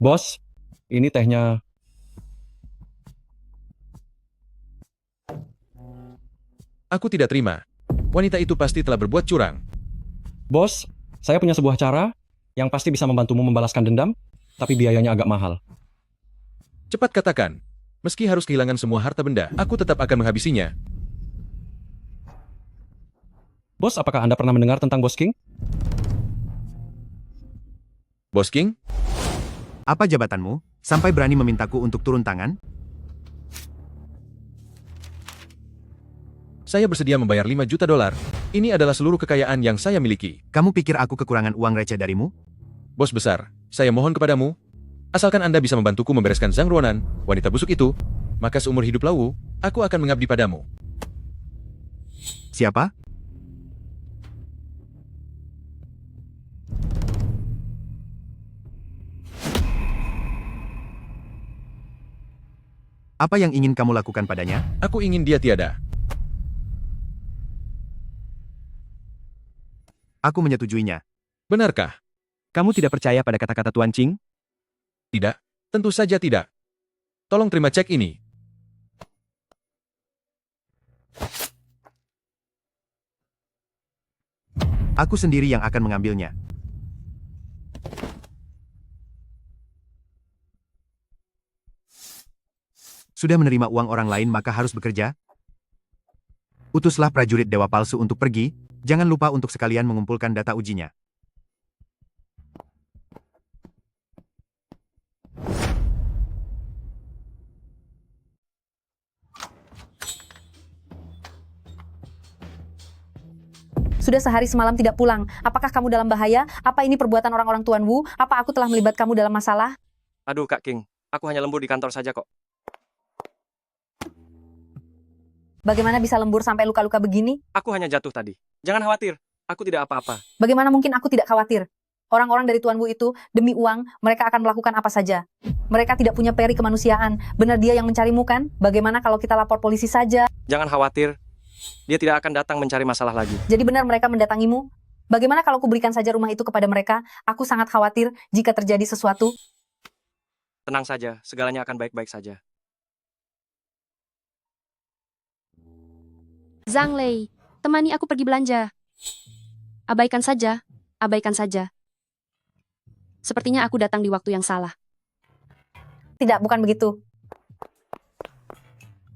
Bos, ini tehnya. Aku tidak terima. Wanita itu pasti telah berbuat curang. Bos, saya punya sebuah cara yang pasti bisa membantumu membalaskan dendam, tapi biayanya agak mahal. Cepat katakan. Meski harus kehilangan semua harta benda, aku tetap akan menghabisinya. Bos, apakah Anda pernah mendengar tentang Bos King? Bos King? Apa jabatanmu, sampai berani memintaku untuk turun tangan? Saya bersedia membayar 5 juta dolar. Ini adalah seluruh kekayaan yang saya miliki. Kamu pikir aku kekurangan uang receh darimu? Bos besar, saya mohon kepadamu. Asalkan Anda bisa membantuku membereskan Zhang Ruonan, wanita busuk itu, maka seumur hidup Lawu, aku akan mengabdi padamu. Siapa? Apa yang ingin kamu lakukan padanya? Aku ingin dia tiada. Aku menyetujuinya. Benarkah? Kamu tidak percaya pada kata-kata Tuan Qing? Tidak, tentu saja tidak. Tolong terima cek ini. Aku sendiri yang akan mengambilnya. Sudah menerima uang orang lain maka harus bekerja? Utuslah prajurit dewa palsu untuk pergi, jangan lupa untuk sekalian mengumpulkan data ujinya. Sudah sehari semalam tidak pulang. Apakah kamu dalam bahaya? Apa ini perbuatan orang-orang Tuan Wu? Apa aku telah melibat kamu dalam masalah? Aduh Kak King, aku hanya lembur di kantor saja kok. Bagaimana bisa lembur sampai luka-luka begini? Aku hanya jatuh tadi. Jangan khawatir, aku tidak apa-apa. Bagaimana mungkin aku tidak khawatir? Orang-orang dari Tuan Wu itu, demi uang, mereka akan melakukan apa saja. Mereka tidak punya peri kemanusiaan. Benar dia yang mencarimu kan? Bagaimana kalau kita lapor polisi saja? Jangan khawatir, dia tidak akan datang mencari masalah lagi. Jadi benar mereka mendatangimu? Bagaimana kalau kuberikan saja rumah itu kepada mereka? Aku sangat khawatir jika terjadi sesuatu. Tenang saja, segalanya akan baik-baik saja. Zhang Lei, temani aku pergi belanja. Abaikan saja, abaikan saja. Sepertinya aku datang di waktu yang salah. Tidak, bukan begitu.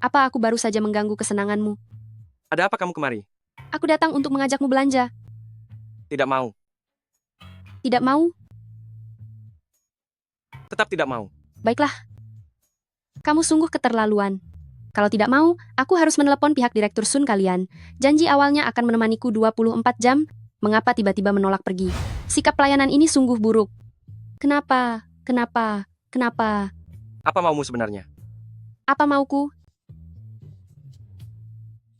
Apa aku baru saja mengganggu kesenanganmu? Ada apa kamu kemari? Aku datang untuk mengajakmu belanja. Tidak mau. Tidak mau? Tetap tidak mau. Baiklah. Kamu sungguh keterlaluan. Kalau tidak mau, aku harus menelepon pihak Direktur Sun kalian. Janji awalnya akan menemaniku 24 jam, mengapa tiba-tiba menolak pergi? Sikap pelayanan ini sungguh buruk. Kenapa? Kenapa? Kenapa? Apa maumu sebenarnya? Apa mauku?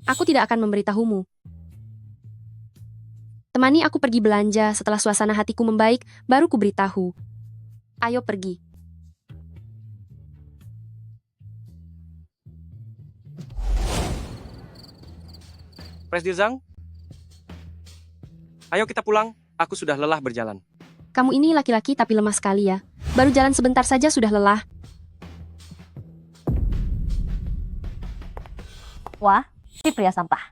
Aku tidak akan memberitahumu. Temani aku pergi belanja, setelah suasana hatiku membaik, baru ku beritahu. Ayo pergi. Presdir Zhang? Ayo kita pulang, aku sudah lelah berjalan. Kamu ini laki-laki tapi lemah sekali ya. Baru jalan sebentar saja sudah lelah. Wah, si pria sampah.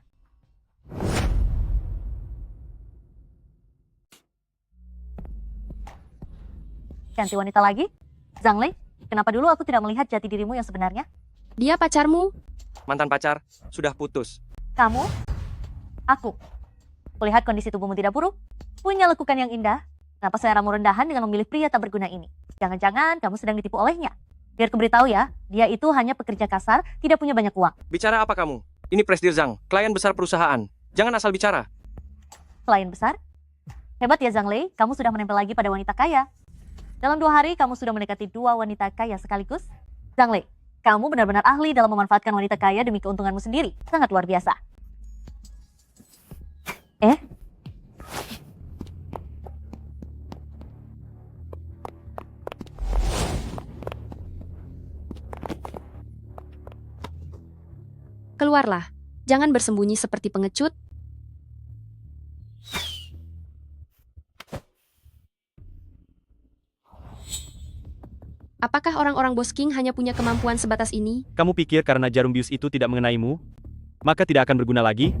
Ganti wanita lagi? Zhang Lei, kenapa dulu aku tidak melihat jati dirimu yang sebenarnya? Dia pacarmu? Mantan pacar, sudah putus. Kamu? Aku. Kulihat kondisi tubuhmu tidak buruk, punya lekukan yang indah. Kenapa seleramu rendahan dengan memilih pria tak berguna ini? Jangan-jangan kamu sedang ditipu olehnya. Biar kuberitahu ya, dia itu hanya pekerja kasar, tidak punya banyak uang. Bicara apa kamu? Ini Presdir Zhang, klien besar perusahaan. Jangan asal bicara. Klien besar? Hebat ya Zhang Lei, kamu sudah menempel lagi pada wanita kaya. Dalam 2 hari, kamu sudah mendekati 2 wanita kaya sekaligus. Zhang Lei, kamu benar-benar ahli dalam memanfaatkan wanita kaya demi keuntunganmu sendiri. Sangat luar biasa. Keluarlah. Jangan bersembunyi seperti pengecut. Apakah orang-orang Bos King hanya punya kemampuan sebatas ini? Kamu pikir karena jarum bius itu tidak mengenaimu, maka tidak akan berguna lagi?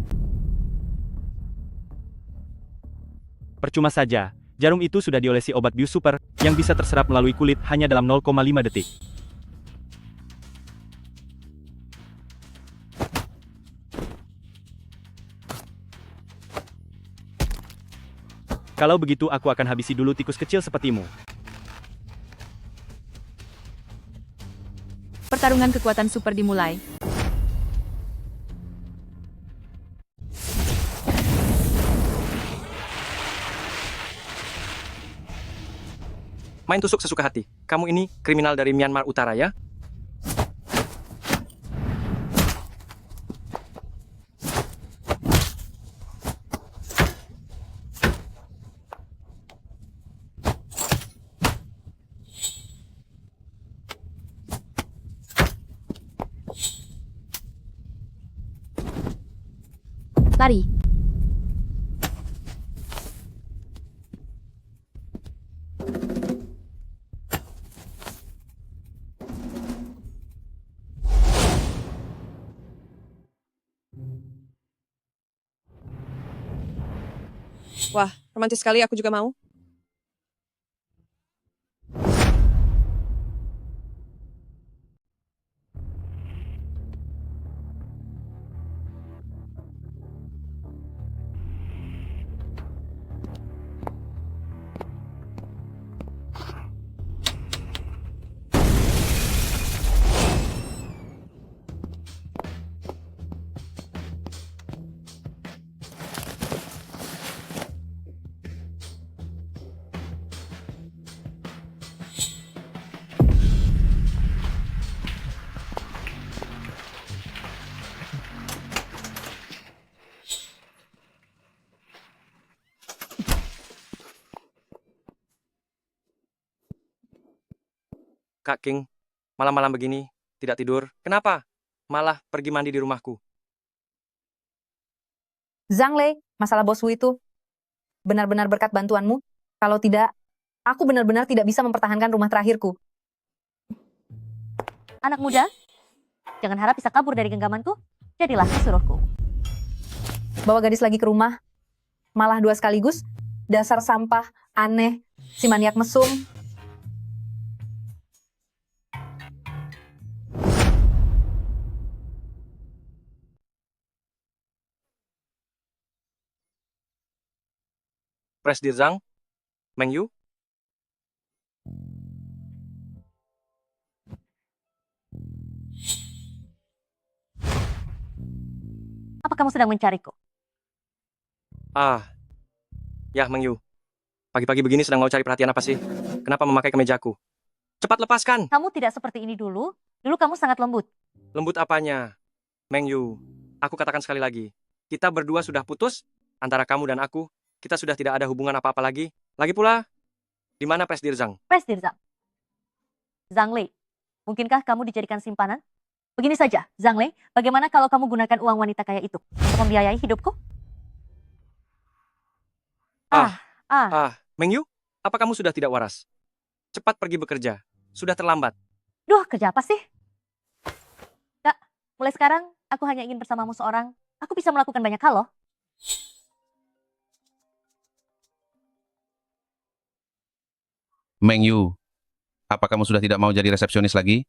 Percuma saja, jarum itu sudah diolesi obat bius super, yang bisa terserap melalui kulit hanya dalam 0,5 detik. Kalau begitu aku akan habisi dulu tikus kecil sepertimu. Pertarungan kekuatan super dimulai. Main tusuk sesuka hati. Kamu ini kriminal dari Myanmar Utara ya? Lari. Wah, romantis sekali, aku juga mau. Kak King, malam-malam begini, tidak tidur. Kenapa? Malah pergi mandi di rumahku. Zhang Lei, masalah bosku itu benar-benar berkat bantuanmu. Kalau tidak, aku benar-benar tidak bisa mempertahankan rumah terakhirku. Anak muda, jangan harap bisa kabur dari genggamanku. Jadilah suruhku. Bawa gadis lagi ke rumah, malah 2 sekaligus. Dasar sampah, aneh, si maniak mesum. Presdir Zhang, Meng Yu? Apa kamu sedang mencariku? Ah, ya Meng Yu. Pagi-pagi begini sedang mau cari perhatian apa sih? Kenapa memakai kemejaku? Cepat lepaskan! Kamu tidak seperti ini dulu. Dulu kamu sangat lembut. Lembut apanya? Meng Yu, aku katakan sekali lagi. Kita berdua sudah putus, antara kamu dan aku. Kita sudah tidak ada hubungan apa-apa lagi. Lagi pula, di mana Presdir Zhang? Presdir Zhang. Zhang Lei, mungkinkah kamu dijadikan simpanan? Begini saja, Zhang Lei, bagaimana kalau kamu gunakan uang wanita kaya itu untuk membiayai hidupku? Meng Yu, apa kamu sudah tidak waras? Cepat pergi bekerja. Sudah terlambat. Duh, kerja apa sih? Kak, mulai sekarang aku hanya ingin bersamamu seorang. Aku bisa melakukan banyak hal loh. Meng Yu, apa kamu sudah tidak mau jadi resepsionis lagi?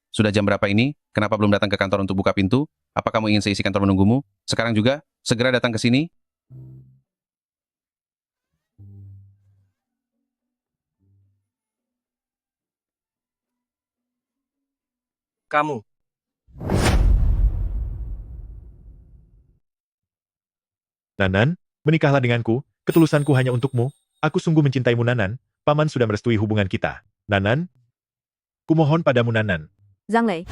Sudah jam berapa ini? Kenapa belum datang ke kantor untuk buka pintu? Apa kamu ingin seisi kantor menunggumu? Sekarang juga? Segera datang ke sini? Kamu. Nanan, menikahlah denganku, ketulusanku hanya untukmu. Aku sungguh mencintaimu Nanan, paman sudah merestui hubungan kita. Nanan, kumohon padamu Nanan. Zhang Lei.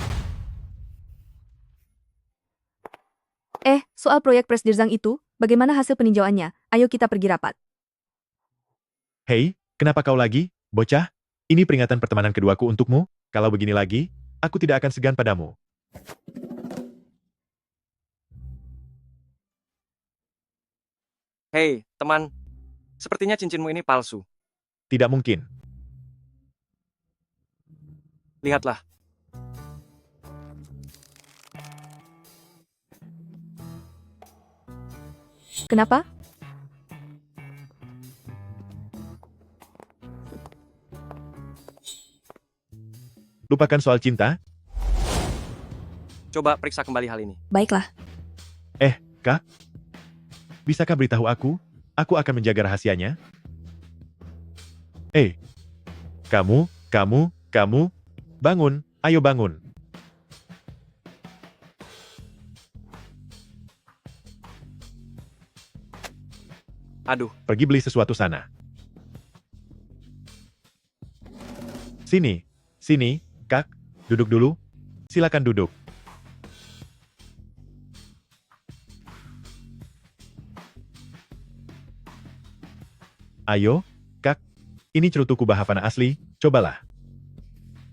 Soal proyek Presdir Zhang itu, bagaimana hasil peninjauannya? Ayo kita pergi rapat. Hei, kenapa kau lagi, bocah? Ini peringatan pertemanan keduaku untukmu. Kalau begini lagi, aku tidak akan segan padamu. Hei, teman. Sepertinya cincinmu ini palsu. Tidak mungkin. Lihatlah. Kenapa? Lupakan soal cinta. Coba periksa kembali hal ini. Baiklah. Kak? Bisakah beritahu aku? Aku akan menjaga rahasianya. Kamu. Bangun, ayo bangun. Aduh. Pergi beli sesuatu sana. Sini, Kak. Duduk dulu. Silakan duduk. Ayo, Kak. Ini cerutu kubah Havana asli, cobalah.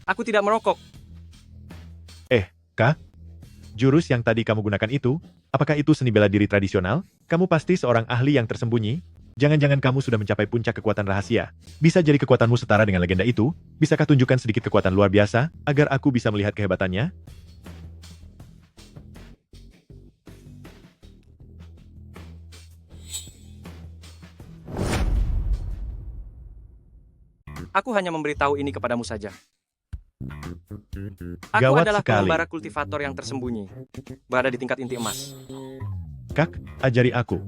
Aku tidak merokok. Kak. Jurus yang tadi kamu gunakan itu, apakah itu seni bela diri tradisional? Kamu pasti seorang ahli yang tersembunyi? Jangan-jangan kamu sudah mencapai puncak kekuatan rahasia. Bisa jadi kekuatanmu setara dengan legenda itu? Bisakah tunjukkan sedikit kekuatan luar biasa, agar aku bisa melihat kehebatannya? Aku hanya memberitahu ini kepadamu saja. Aku Gawat adalah sekali. pengembara kultivator yang tersembunyi. Berada di tingkat inti emas. Kak, ajari aku.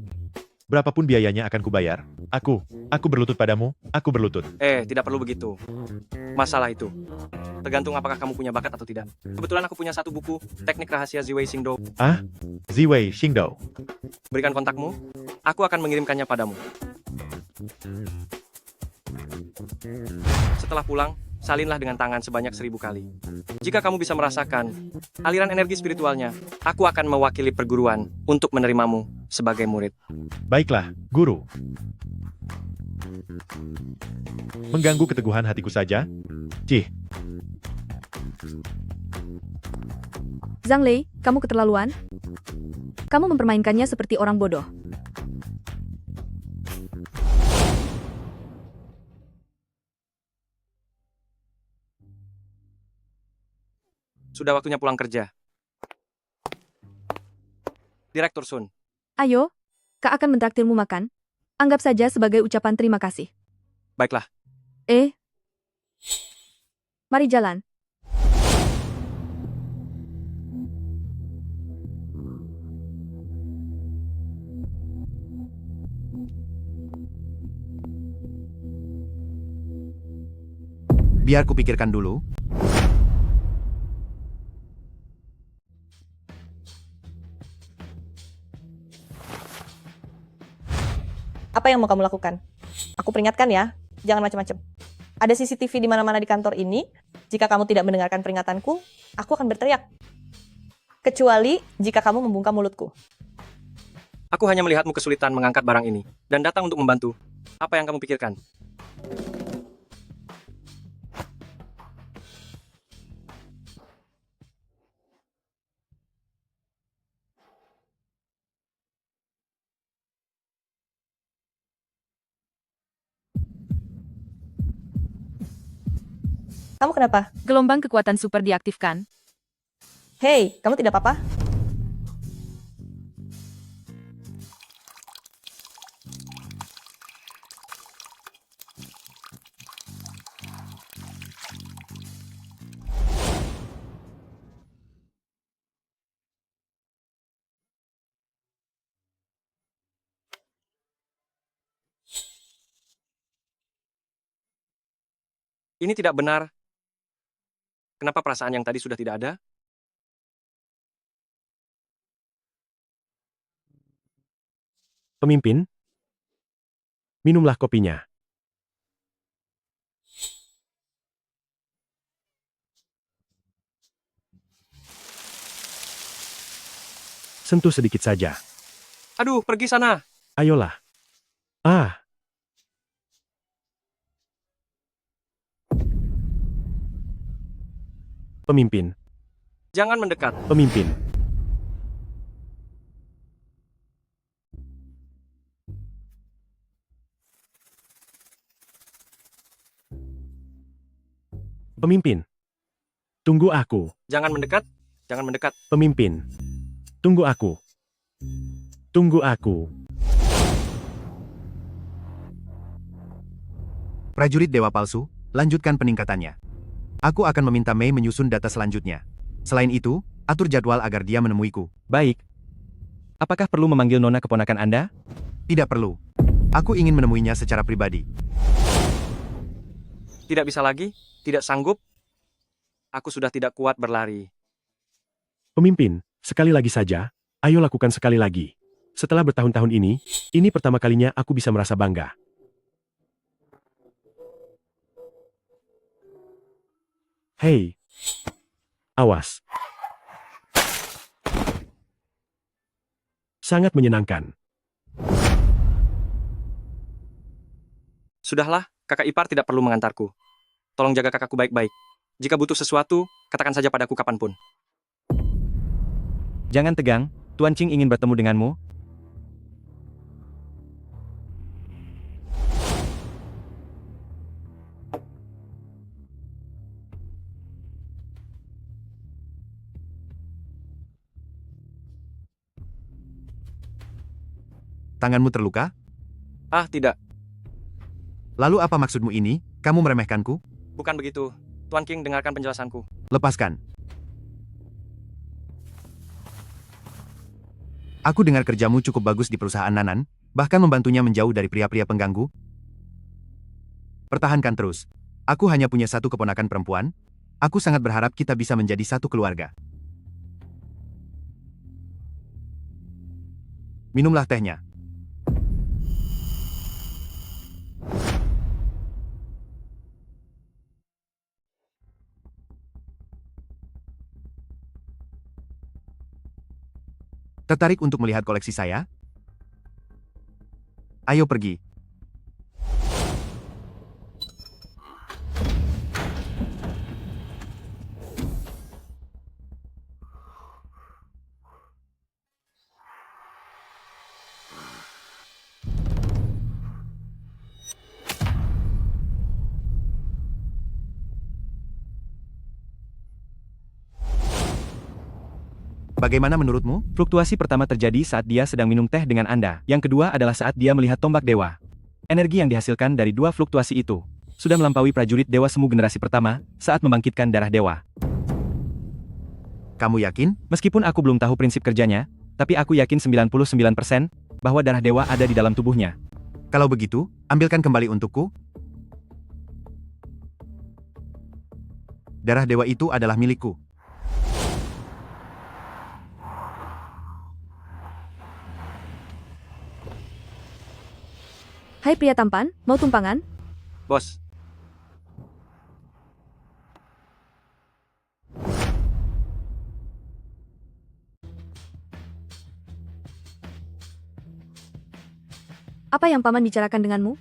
Berapapun biayanya akan kubayar. Aku berlutut padamu, aku berlutut. Tidak perlu begitu. Masalah itu tergantung apakah kamu punya bakat atau tidak. Kebetulan aku punya satu buku, Teknik Rahasia Ziwei Xingdou. Ziwei Xingdou. Berikan kontakmu, aku akan mengirimkannya padamu. Setelah pulang, salinlah dengan tangan sebanyak 1000 kali. Jika kamu bisa merasakan aliran energi spiritualnya, aku akan mewakili perguruan untuk menerimamu sebagai murid. Baiklah, guru. Mengganggu keteguhan hatiku saja. Cih. Zhang Lei, kamu keterlaluan. Kamu mempermainkannya seperti orang bodoh. Sudah waktunya pulang kerja. Direktur Sun. Ayo, Kak akan mentraktirmu makan. Anggap saja sebagai ucapan terima kasih. Baiklah. Mari jalan. Biar kupikirkan dulu. Apa yang mau kamu lakukan? Aku peringatkan ya, jangan macam-macam. Ada CCTV di mana-mana di kantor ini. Jika kamu tidak mendengarkan peringatanku, aku akan berteriak. Kecuali jika kamu membungkam mulutku. Aku hanya melihatmu kesulitan mengangkat barang ini, dan datang untuk membantu. Apa yang kamu pikirkan? Kamu kenapa? Gelombang kekuatan super diaktifkan. Hei, kamu tidak apa-apa? Ini tidak benar. Kenapa perasaan yang tadi sudah tidak ada? Pemimpin, minumlah kopinya. Sentuh sedikit saja. Aduh, pergi sana. Ayolah. Ah. Pemimpin. Jangan mendekat. Pemimpin. Pemimpin. Tunggu aku. Jangan mendekat. Jangan mendekat. Pemimpin. Tunggu aku. Tunggu aku. Prajurit Dewa Palsu, lanjutkan peningkatannya. Aku akan meminta Mei menyusun data selanjutnya. Selain itu, atur jadwal agar dia menemuiku. Baik. Apakah perlu memanggil Nona keponakan Anda? Tidak perlu. Aku ingin menemuinya secara pribadi. Tidak bisa lagi? Tidak sanggup? Aku sudah tidak kuat berlari. Pemimpin, sekali lagi saja, ayo lakukan sekali lagi. Setelah bertahun-tahun ini pertama kalinya aku bisa merasa bangga. Hei. Awas. Sangat menyenangkan. Sudahlah, kakak ipar tidak perlu mengantarku. Tolong jaga kakakku baik-baik. Jika butuh sesuatu, katakan saja padaku kapanpun. Jangan tegang, Tuan Qing ingin bertemu denganmu. Tanganmu terluka? Ah, tidak. Lalu apa maksudmu ini? Kamu meremehkanku? Bukan begitu. Tuan King, dengarkan penjelasanku. Lepaskan. Aku dengar kerjamu cukup bagus di perusahaan Nanan, bahkan membantunya menjauh dari pria-pria pengganggu. Pertahankan terus. Aku hanya punya satu keponakan perempuan. Aku sangat berharap kita bisa menjadi satu keluarga. Minumlah tehnya. Tertarik untuk melihat koleksi saya? Ayo pergi. Bagaimana menurutmu? Fluktuasi pertama terjadi saat dia sedang minum teh dengan Anda. Yang kedua adalah saat dia melihat tombak dewa. Energi yang dihasilkan dari dua fluktuasi itu sudah melampaui prajurit dewa semu generasi pertama saat membangkitkan darah dewa. Kamu yakin? Meskipun aku belum tahu prinsip kerjanya, tapi aku yakin 99% bahwa darah dewa ada di dalam tubuhnya. Kalau begitu, ambilkan kembali untukku. darah dewa itu adalah milikku. Hai pria tampan, mau tumpangan? Bos, Apa yang paman bicarakan denganmu?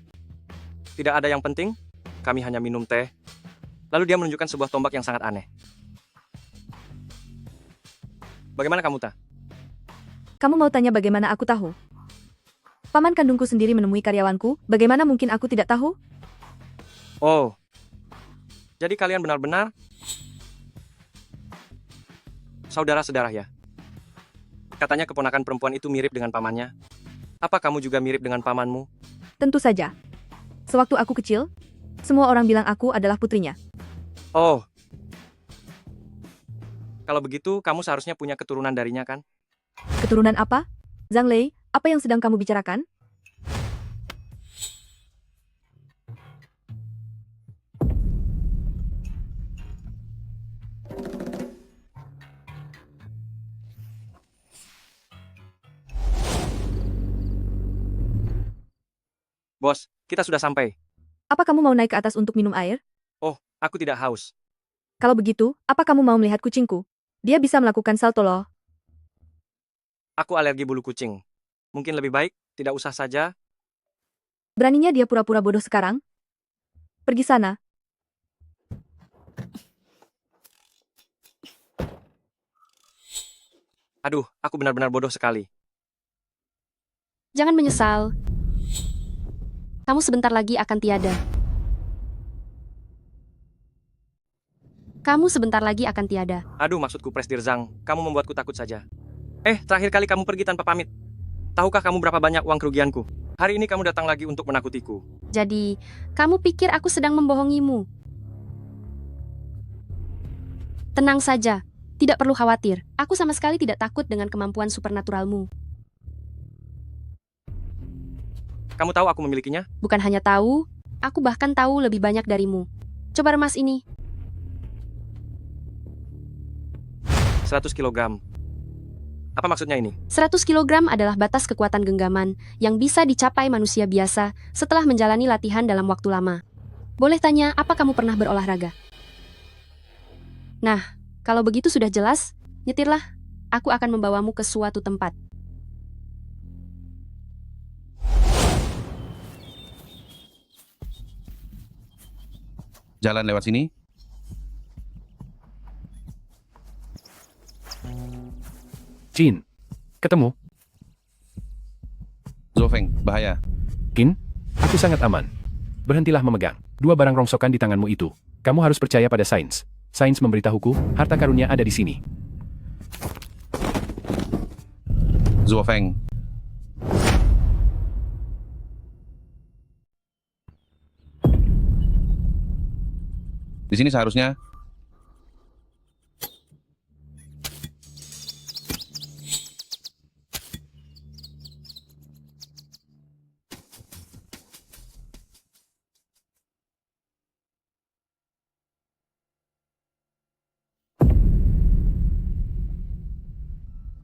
tidak ada yang penting. Kami hanya minum teh. Lalu dia menunjukkan sebuah tombak yang sangat aneh. Bagaimana kamu, Ta? Kamu mau tanya bagaimana aku tahu? Paman kandungku sendiri menemui karyawanku, bagaimana mungkin aku tidak tahu? Oh, jadi kalian benar-benar saudara-saudara ya? Katanya keponakan perempuan itu mirip dengan pamannya. Apa kamu juga mirip dengan pamanmu? Tentu saja. Sewaktu aku kecil, semua orang bilang aku adalah putrinya. Oh, kalau begitu kamu seharusnya punya keturunan darinya kan? Keturunan apa? Zhang Lei, apa yang sedang kamu bicarakan? Bos, kita sudah sampai. Apa kamu mau naik ke atas untuk minum air? Oh, aku tidak haus. Kalau begitu, apa kamu mau melihat kucingku? Dia bisa melakukan salto loh. Aku alergi bulu kucing. Mungkin lebih baik, tidak usah saja. Beraninya dia pura-pura bodoh sekarang? Pergi sana. Aduh, aku benar-benar bodoh sekali. Jangan menyesal. Kamu sebentar lagi akan tiada. Kamu sebentar lagi akan tiada. Aduh, maksudku Presdir Zhang, kamu membuatku takut saja. Terakhir kali kamu pergi tanpa pamit. Tahukah kamu berapa banyak uang kerugianku? Hari ini kamu datang lagi untuk menakutiku. Jadi, kamu pikir aku sedang membohongimu? Tenang saja, tidak perlu khawatir. Aku sama sekali tidak takut dengan kemampuan supernaturalmu. Kamu tahu aku memilikinya? Bukan hanya tahu, aku bahkan tahu lebih banyak darimu. Coba remas ini. 100 kilogram. Apa maksudnya ini? 100 kilogram adalah batas kekuatan genggaman yang bisa dicapai manusia biasa setelah menjalani latihan dalam waktu lama. Boleh tanya, apa kamu pernah berolahraga? Nah, kalau begitu sudah jelas, nyetirlah. Aku akan membawamu ke suatu tempat. Jalan lewat sini. Jin, ketemu. Zofeng, bahaya. Qin, aku sangat aman. Berhentilah memegang. Dua barang rongsokan di tanganmu itu. Kamu harus percaya pada sains. Sains memberitahuku, harta karunia ada di sini. Zofeng. Di sini seharusnya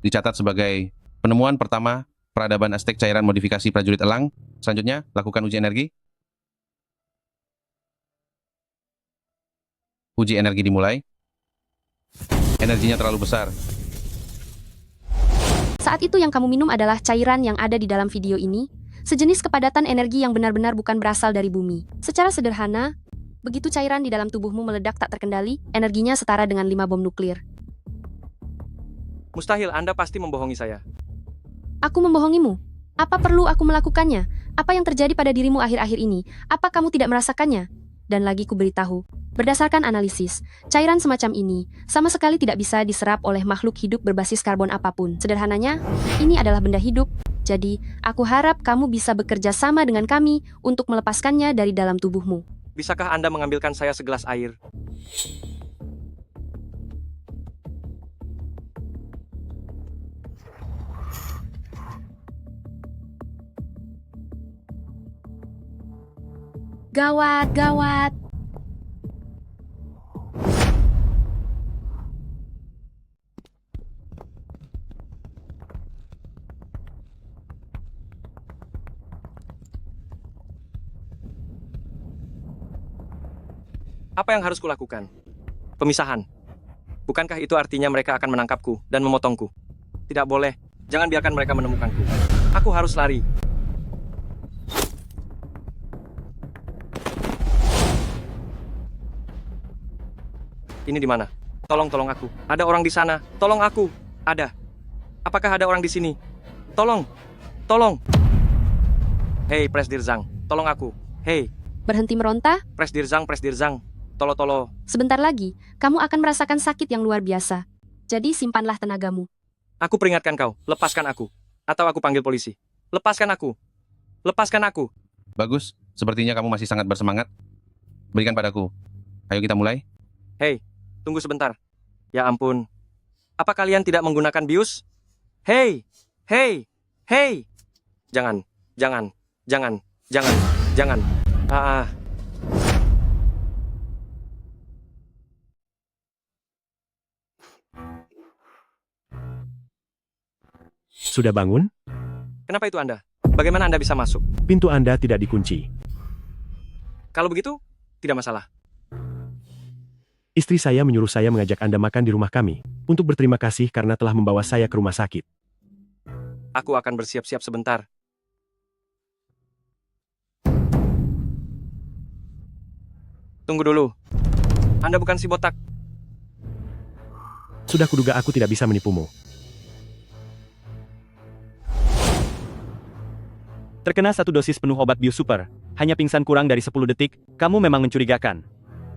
dicatat sebagai penemuan pertama peradaban Aztec cairan modifikasi prajurit elang. Selanjutnya, lakukan uji energi. Uji energi dimulai. Energinya terlalu besar. Saat itu yang kamu minum adalah cairan yang ada di dalam video ini, sejenis kepadatan energi yang benar-benar bukan berasal dari bumi. Secara sederhana, begitu cairan di dalam tubuhmu meledak tak terkendali, energinya setara dengan 5 bom nuklir. Mustahil, Anda pasti membohongi saya. Aku membohongimu? Apa perlu aku melakukannya? Apa yang terjadi pada dirimu akhir-akhir ini? Apa kamu tidak merasakannya? Dan lagi ku beritahu, berdasarkan analisis, cairan semacam ini sama sekali tidak bisa diserap oleh makhluk hidup berbasis karbon apapun. Sederhananya, ini adalah benda hidup. Jadi, aku harap kamu bisa bekerja sama dengan kami untuk melepaskannya dari dalam tubuhmu. Bisakah Anda mengambilkan saya segelas air? Gawat, gawat. Apa yang harus kulakukan? Pemisahan. Bukankah itu artinya mereka akan menangkapku dan memotongku? Tidak boleh. Jangan biarkan mereka menemukanku. Aku harus lari. Ini di mana? Tolong aku. Ada orang di sana. Tolong aku. Ada. Apakah ada orang di sini? Tolong. Hei, Presdir Zhang. Tolong aku. Hei, Berhenti meronta? Presdir Zhang. Tolo. Sebentar lagi, kamu akan merasakan sakit yang luar biasa. Jadi simpanlah tenagamu. Aku peringatkan kau. Lepaskan aku. Atau aku panggil polisi. Lepaskan aku. Bagus, sepertinya kamu masih sangat bersemangat. Berikan padaku. Ayo kita mulai. Hei, tunggu sebentar. Ya ampun. Apa kalian tidak menggunakan bius? Hei. Jangan. Sudah bangun? Kenapa itu Anda? Bagaimana Anda bisa masuk? Pintu Anda tidak dikunci. Kalau begitu, tidak masalah. Istri saya menyuruh saya mengajak Anda makan di rumah kami, untuk berterima kasih karena telah membawa saya ke rumah sakit. Aku akan bersiap-siap sebentar. Tunggu dulu. Anda bukan si botak. Sudah kuduga aku tidak bisa menipumu. Terkena 1 dosis penuh obat bius super, hanya pingsan kurang dari 10 detik, kamu memang mencurigakan.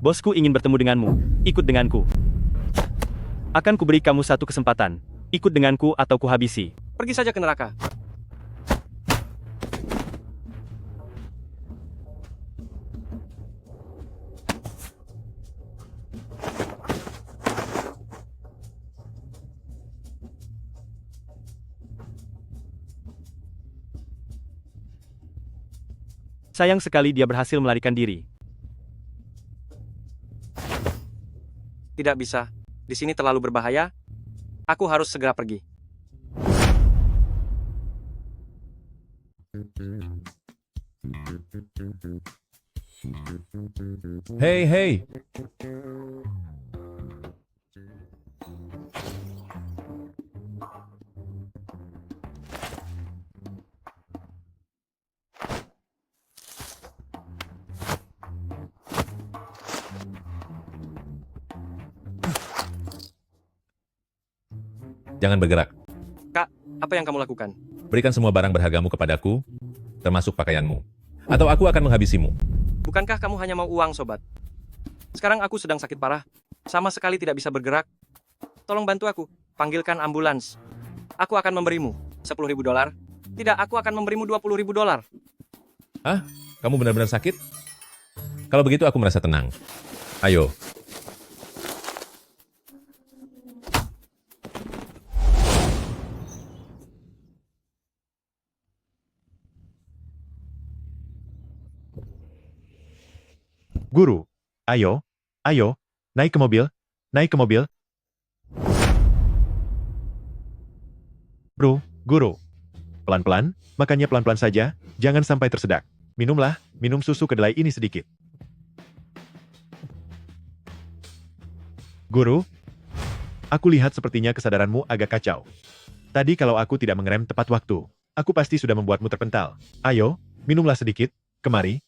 Bosku ingin bertemu denganmu, ikut denganku. Akan kuberi kamu 1 kesempatan, ikut denganku atau kuhabisi. Pergi saja ke neraka. Sayang sekali dia berhasil melarikan diri. Tidak bisa. Di sini terlalu berbahaya. Aku harus segera pergi. Hei. Jangan bergerak. Kak, apa yang kamu lakukan? Berikan semua barang berhargamu kepadaku, termasuk pakaianmu. Atau aku akan menghabisimu. Bukankah kamu hanya mau uang, sobat? Sekarang aku sedang sakit parah. Sama sekali tidak bisa bergerak. Tolong bantu aku. Panggilkan ambulans. Aku akan memberimu $10.000. Tidak, aku akan memberimu $20.000. Ah, kamu benar-benar sakit? Kalau begitu aku merasa tenang. Ayo. Guru, ayo, naik ke mobil. Bro, guru. Pelan-pelan, makannya pelan-pelan saja, jangan sampai tersedak. Minum susu kedelai ini sedikit. Guru, aku lihat sepertinya kesadaranmu agak kacau. Tadi kalau aku tidak mengerem tepat waktu, aku pasti sudah membuatmu terpental. Ayo, minumlah sedikit, kemari.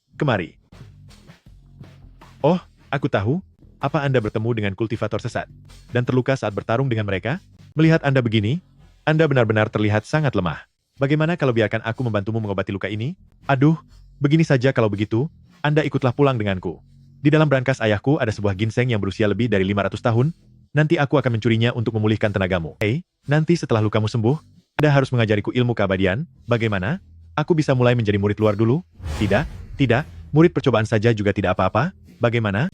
Oh, aku tahu. Apa Anda bertemu dengan kultivator sesat dan terluka saat bertarung dengan mereka? Melihat Anda begini, Anda benar-benar terlihat sangat lemah. Bagaimana kalau biarkan aku membantumu mengobati luka ini? Aduh, begini saja kalau begitu, Anda ikutlah pulang denganku. Di dalam brankas ayahku ada sebuah ginseng yang berusia lebih dari 500 tahun. Nanti aku akan mencurinya untuk memulihkan tenagamu. Nanti setelah lukamu sembuh, Anda harus mengajariku ilmu keabadian. Bagaimana? Aku bisa mulai menjadi murid luar dulu? Tidak. Murid percobaan saja juga tidak apa-apa. Bagaimana?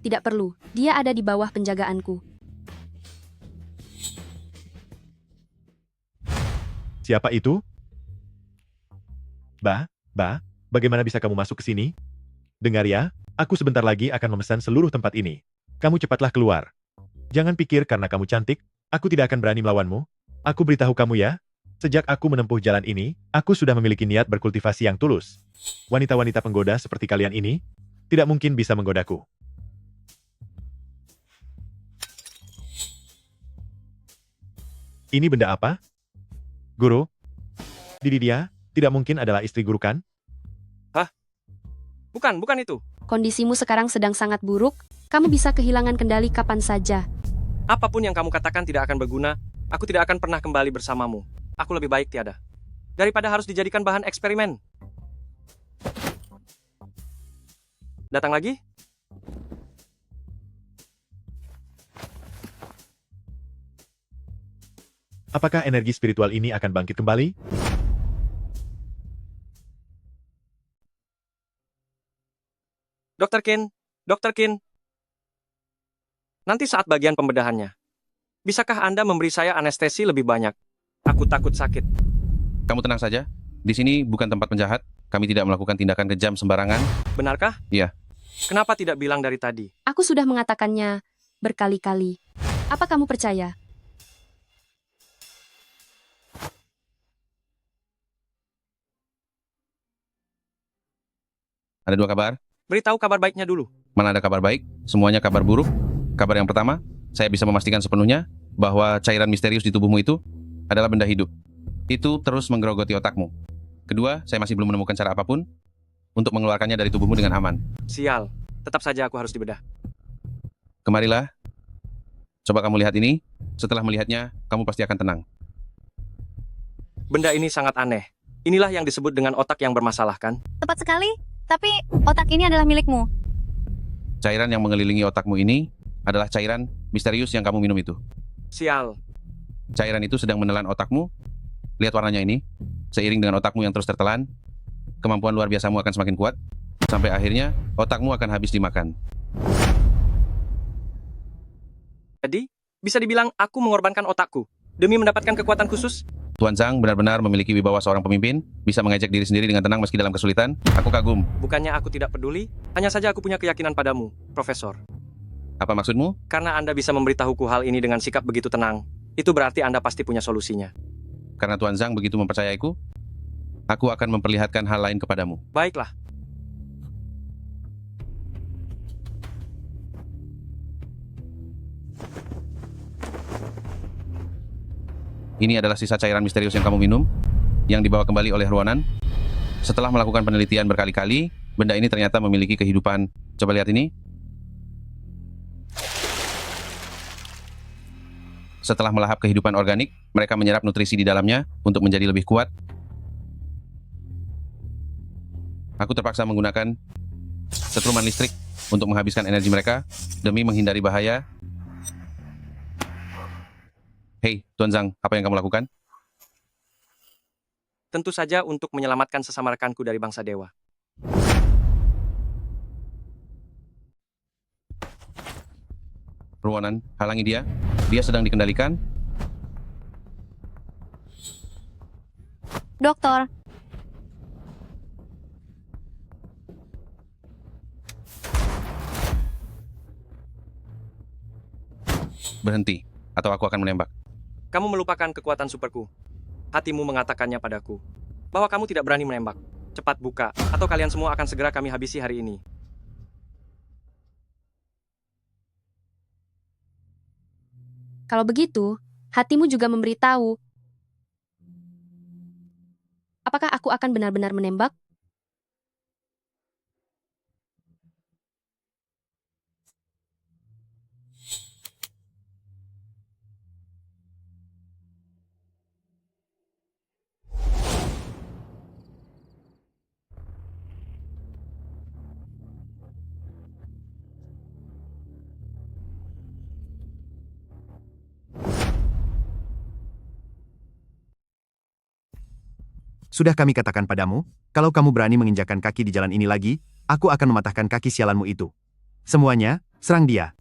Tidak perlu, dia ada di bawah penjagaanku. Siapa itu? Bagaimana bisa kamu masuk ke sini? Dengar ya, aku sebentar lagi akan memesan seluruh tempat ini. Kamu cepatlah keluar. Jangan pikir karena kamu cantik, aku tidak akan berani melawanmu. Aku beritahu kamu ya, sejak aku menempuh jalan ini, aku sudah memiliki niat berkultivasi yang tulus. Wanita-wanita penggoda seperti kalian ini, tidak mungkin bisa menggodaku. Ini benda apa? Guru? Didi dia, tidak mungkin adalah istri guru kan? Hah? Bukan itu. Kondisimu sekarang sedang sangat buruk, kamu bisa kehilangan kendali kapan saja. Apapun yang kamu katakan tidak akan berguna, aku tidak akan pernah kembali bersamamu. Aku lebih baik tiada. Daripada harus dijadikan bahan eksperimen. Datang lagi? Apakah energi spiritual ini akan bangkit kembali? Dr. Kin. Nanti saat bagian pembedahannya, bisakah Anda memberi saya anestesi lebih banyak? Aku takut sakit. Kamu tenang saja. Di sini bukan tempat penjahat. Kami tidak melakukan tindakan kejam sembarangan. Benarkah? Iya. Kenapa tidak bilang dari tadi? Aku sudah mengatakannya berkali-kali. Apa kamu percaya? Ada dua kabar. Beritahu kabar baiknya dulu. Mana ada kabar baik, semuanya kabar buruk. Kabar yang pertama, saya bisa memastikan sepenuhnya bahwa cairan misterius di tubuhmu itu adalah benda hidup. Itu terus menggerogoti otakmu. Kedua, saya masih belum menemukan cara apapun untuk mengeluarkannya dari tubuhmu dengan aman. Sial, tetap saja aku harus dibedah. Kemarilah. Coba kamu lihat ini. Setelah melihatnya, kamu pasti akan tenang. Benda ini sangat aneh. Inilah yang disebut dengan otak yang bermasalah, kan? Tepat sekali, tapi otak ini adalah milikmu. Cairan yang mengelilingi otakmu ini adalah cairan misterius yang kamu minum itu. Sial. Cairan itu sedang menelan otakmu. Lihat warnanya ini. Seiring dengan otakmu yang terus tertelan, kemampuan luar biasamu akan semakin kuat, sampai akhirnya otakmu akan habis dimakan. Jadi, bisa dibilang aku mengorbankan otakku demi mendapatkan kekuatan khusus? Tuan Zhang benar-benar memiliki wibawa seorang pemimpin, bisa mengajak diri sendiri dengan tenang meski dalam kesulitan. Aku kagum. Bukannya aku tidak peduli, hanya saja aku punya keyakinan padamu, Profesor. Apa maksudmu? Karena Anda bisa memberitahuku hal ini dengan sikap begitu tenang, itu berarti Anda pasti punya solusinya. Karena Tuan Zhang begitu mempercayaiku, aku akan memperlihatkan hal lain kepadamu. Baiklah. Ini adalah sisa cairan misterius yang kamu minum, yang dibawa kembali oleh Ruanan. Setelah melakukan penelitian berkali-kali, benda ini ternyata memiliki kehidupan. Coba lihat ini. Setelah melahap kehidupan organik, mereka menyerap nutrisi di dalamnya untuk menjadi lebih kuat. Aku terpaksa menggunakan setruman listrik untuk menghabiskan energi mereka demi menghindari bahaya. Hei, Tuan Zhang, apa yang kamu lakukan? Tentu saja untuk menyelamatkan sesama rekanku dari bangsa dewa. Ruanan, halangi dia. Dia sedang dikendalikan. Dokter, Berhenti, atau aku akan menembak. Kamu melupakan kekuatan superku. Hatimu mengatakannya padaku bahwa kamu tidak berani menembak. Cepat buka, atau kalian semua akan segera kami habisi hari ini. Kalau begitu, hatimu juga memberitahu. Apakah aku akan benar-benar menembak? Sudah kami katakan padamu, kalau kamu berani menginjakkan kaki di jalan ini lagi, aku akan mematahkan kaki sialanmu itu. Semuanya, serang dia.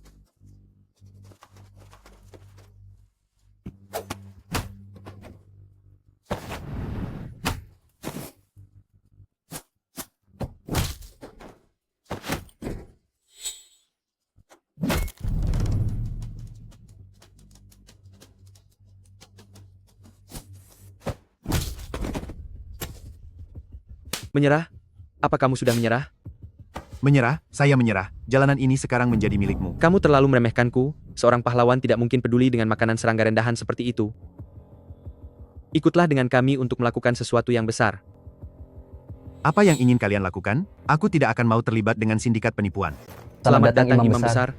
Menyerah? Apa kamu sudah menyerah? Menyerah, saya menyerah. Jalanan ini sekarang menjadi milikmu. Kamu terlalu meremehkanku. Seorang pahlawan tidak mungkin peduli dengan makanan serangga rendahan seperti itu. Ikutlah dengan kami untuk melakukan sesuatu yang besar. Apa yang ingin kalian lakukan? Aku tidak akan mau terlibat dengan sindikat penipuan. Selamat datang, Imam Besar.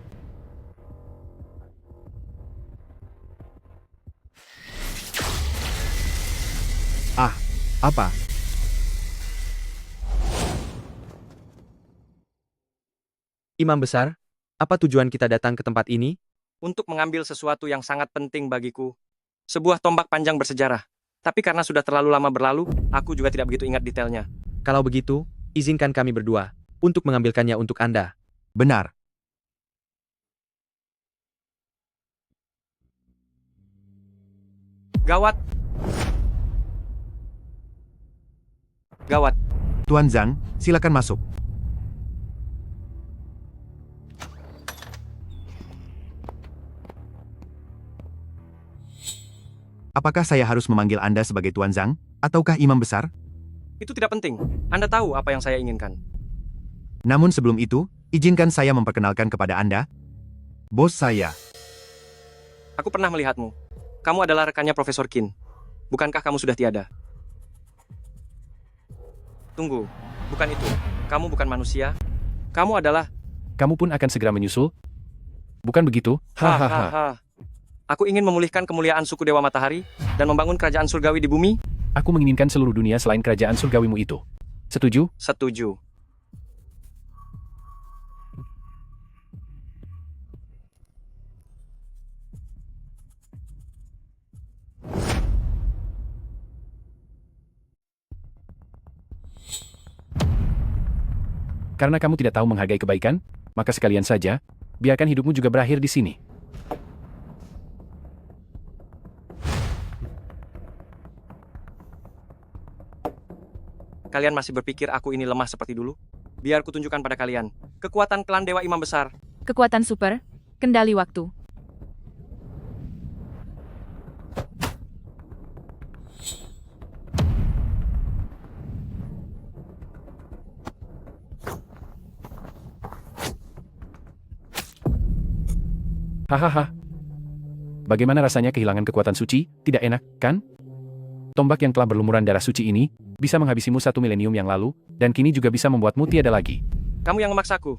Ah, apa? Imam Besar, apa tujuan kita datang ke tempat ini? Untuk mengambil sesuatu yang sangat penting bagiku. Sebuah tombak panjang bersejarah. Tapi karena sudah terlalu lama berlalu, aku juga tidak begitu ingat detailnya. Kalau begitu, izinkan kami berdua untuk mengambilkannya untuk Anda. Benar. Gawat. Gawat. Tuan Zhang, silakan masuk. Apakah saya harus memanggil Anda sebagai Tuan Zhang, ataukah Imam Besar? Itu tidak penting. Anda tahu apa yang saya inginkan. Namun sebelum itu, izinkan saya memperkenalkan kepada Anda. Bos saya. Aku pernah melihatmu. Kamu adalah rekannya Profesor Qin. Bukankah kamu sudah tiada? Tunggu, bukan itu. Kamu bukan manusia. Kamu adalah... Kamu pun akan segera menyusul? Bukan begitu? Hahaha. Aku ingin memulihkan kemuliaan suku Dewa Matahari dan membangun kerajaan surgawi di bumi. Aku menginginkan seluruh dunia selain kerajaan surgawimu itu. Setuju? Setuju. Karena kamu tidak tahu menghargai kebaikan, maka sekalian saja, biarkan hidupmu juga berakhir di sini. Kalian masih berpikir aku ini lemah seperti dulu? Biar kutunjukkan pada kalian. Kekuatan klan Dewa Imam Besar. Kekuatan super, kendali waktu. Hahaha. Bagaimana rasanya kehilangan kekuatan suci? Tidak enak, kan? Tombak yang telah berlumuran darah suci ini bisa menghabisimu 1 milenium yang lalu, dan kini juga bisa membuatmu tiada lagi. Kamu yang memaksaku.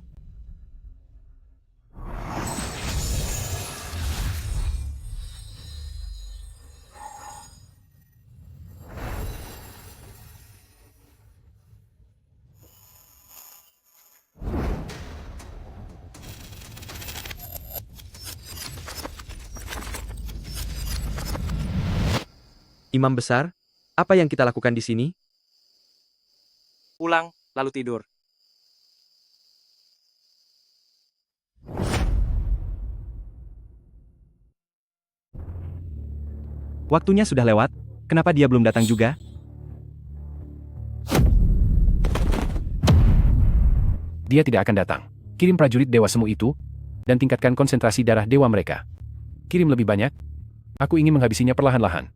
Imam Besar, apa yang kita lakukan di sini? Pulang, lalu tidur. Waktunya sudah lewat, kenapa dia belum datang juga? Dia tidak akan datang. Kirim prajurit dewa semu itu, dan tingkatkan konsentrasi darah dewa mereka. Kirim lebih banyak. Aku ingin menghabisinya perlahan-lahan.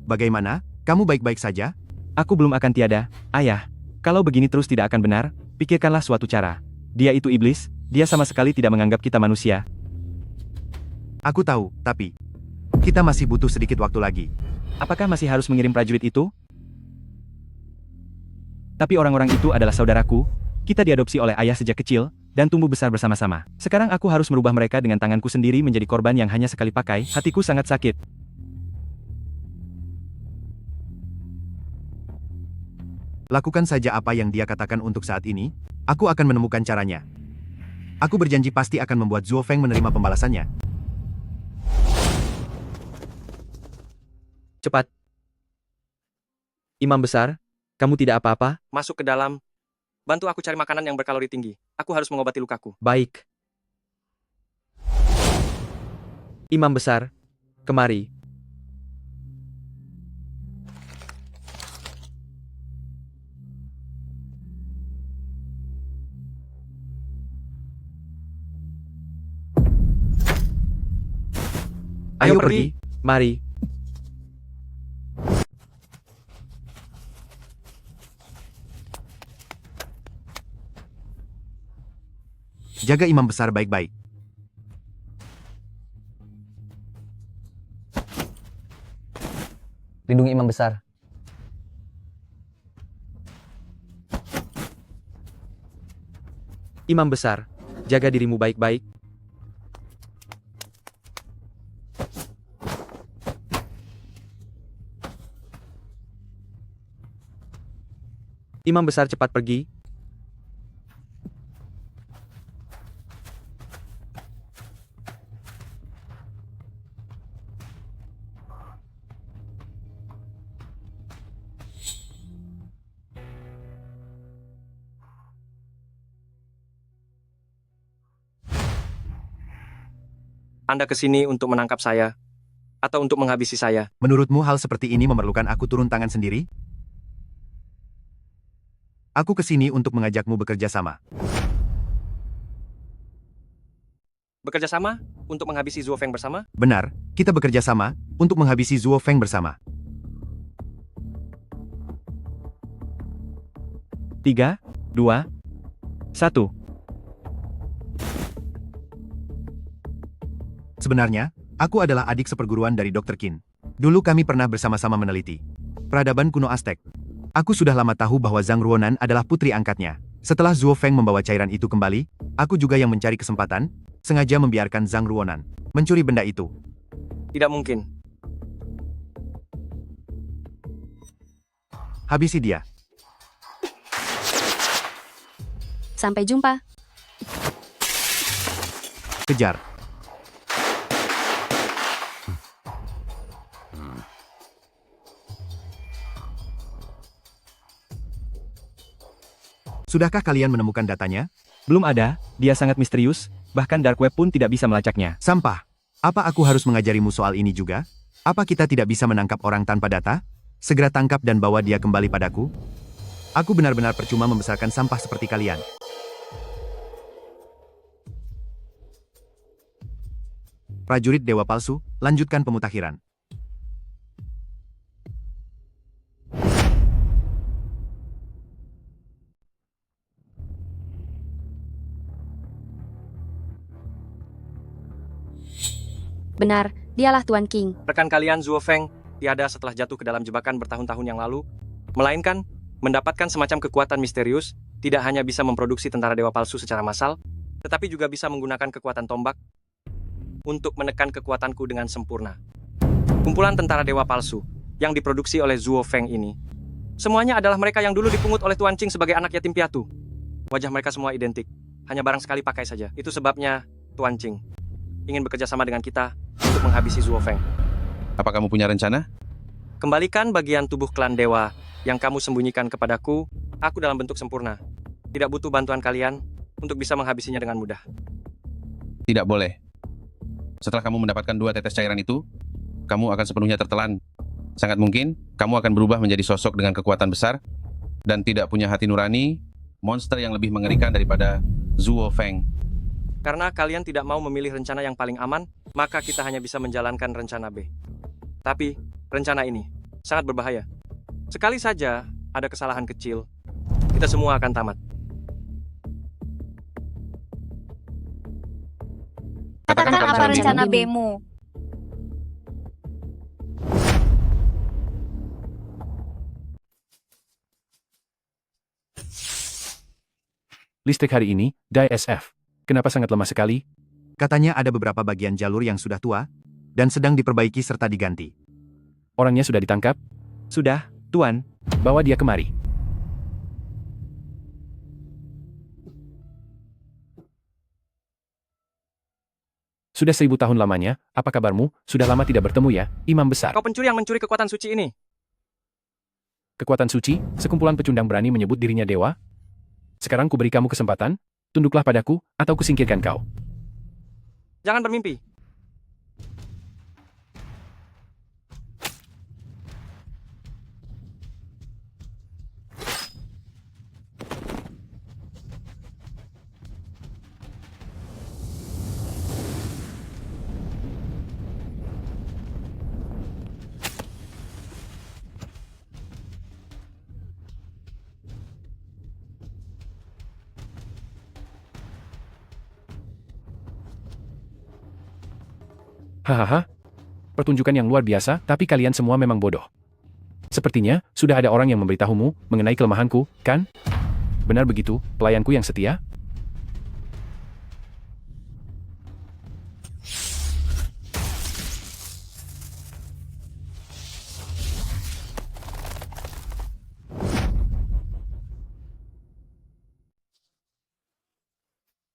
Bagaimana? Kamu baik-baik saja? Aku belum akan tiada, ayah. Kalau begini terus tidak akan benar, pikirkanlah suatu cara. Dia itu iblis, dia sama sekali tidak menganggap kita manusia. Aku tahu, tapi kita masih butuh sedikit waktu lagi. Apakah masih harus mengirim prajurit itu? Tapi orang-orang itu adalah saudaraku, kita diadopsi oleh ayah sejak kecil, dan tumbuh besar bersama-sama. Sekarang aku harus merubah mereka dengan tanganku sendiri menjadi korban yang hanya sekali pakai, hatiku sangat sakit. Lakukan saja apa yang dia katakan untuk saat ini, aku akan menemukan caranya. Aku berjanji pasti akan membuat Zuo Feng menerima pembalasannya. Cepat. Imam Besar, kamu tidak apa-apa? Masuk ke dalam. Bantu aku cari makanan yang berkalori tinggi. Aku harus mengobati lukaku. Baik. Imam Besar, kemari. Ayo pergi. Mari. Jaga Imam Besar baik-baik. lindungi Imam Besar. Imam Besar, jaga dirimu baik-baik. Imam Besar cepat pergi. Anda ke sini untuk menangkap saya, atau untuk menghabisi saya? Menurutmu hal seperti ini memerlukan aku turun tangan sendiri? Aku ke sini untuk mengajakmu bekerja sama. Bekerja sama untuk menghabisi Zuo Feng bersama? Benar, kita bekerja sama untuk menghabisi Zuo Feng bersama. 3, 2, 1. Sebenarnya, aku adalah adik seperguruan dari Dr. Qin. Dulu kami pernah bersama-sama meneliti peradaban kuno Aztec. Aku sudah lama tahu bahwa Zhang Ruonan adalah putri angkatnya. Setelah Zuo Feng membawa cairan itu kembali, aku juga yang mencari kesempatan, sengaja membiarkan Zhang Ruonan mencuri benda itu. Tidak mungkin. Habisi dia. Sampai jumpa. Kejar. Sudahkah kalian menemukan datanya? Belum ada, dia sangat misterius, bahkan Dark Web pun tidak bisa melacaknya. Sampah. Apa aku harus mengajarimu soal ini juga? Apa kita tidak bisa menangkap orang tanpa data? Segera tangkap dan bawa dia kembali padaku. Aku benar-benar percuma membesarkan sampah seperti kalian. Prajurit Dewa Palsu, lanjutkan pemutakhiran. Benar, dialah Tuan King. Rekan kalian Zuo Feng tiada setelah jatuh ke dalam jebakan bertahun-tahun yang lalu, melainkan mendapatkan semacam kekuatan misterius, tidak hanya bisa memproduksi tentara dewa palsu secara massal, tetapi juga bisa menggunakan kekuatan tombak untuk menekan kekuatanku dengan sempurna. Kumpulan tentara dewa palsu yang diproduksi oleh Zuo Feng ini, semuanya adalah mereka yang dulu dipungut oleh Tuan Qing sebagai anak yatim piatu. Wajah mereka semua identik, hanya barang sekali pakai saja. Itu sebabnya Tuan Qing ingin bekerja sama dengan kita untuk menghabisi Zuo Feng. Apa kamu punya rencana? Kembalikan bagian tubuh klan dewa yang kamu sembunyikan kepadaku, aku dalam bentuk sempurna. Tidak butuh bantuan kalian untuk bisa menghabisinya dengan mudah. Tidak boleh. Setelah kamu mendapatkan 2 tetes cairan itu, kamu akan sepenuhnya tertelan. Sangat mungkin, kamu akan berubah menjadi sosok dengan kekuatan besar, dan tidak punya hati nurani, monster yang lebih mengerikan daripada Zuo Feng. Karena kalian tidak mau memilih rencana yang paling aman, maka kita hanya bisa menjalankan rencana B. Tapi, rencana ini sangat berbahaya. Sekali saja ada kesalahan kecil, kita semua akan tamat. Katakan apa rencana B-mu? Listrik hari ini, DSF. Kenapa sangat lemah sekali? Katanya ada beberapa bagian jalur yang sudah tua, dan sedang diperbaiki serta diganti. Orangnya sudah ditangkap? Sudah, Tuan. Bawa dia kemari. Sudah 1000 tahun lamanya, apa kabarmu? Sudah lama tidak bertemu ya, Imam Besar. Kau pencuri yang mencuri kekuatan suci ini. Kekuatan suci, sekumpulan pecundang berani menyebut dirinya dewa? Sekarang ku beri kamu kesempatan, tunduklah padaku, atau kusingkirkan kau. Jangan bermimpi. Hahaha. Pertunjukan yang luar biasa, tapi kalian semua memang bodoh. Sepertinya, sudah ada orang yang memberitahumu mengenai kelemahanku, kan? Benar begitu, pelayanku yang setia?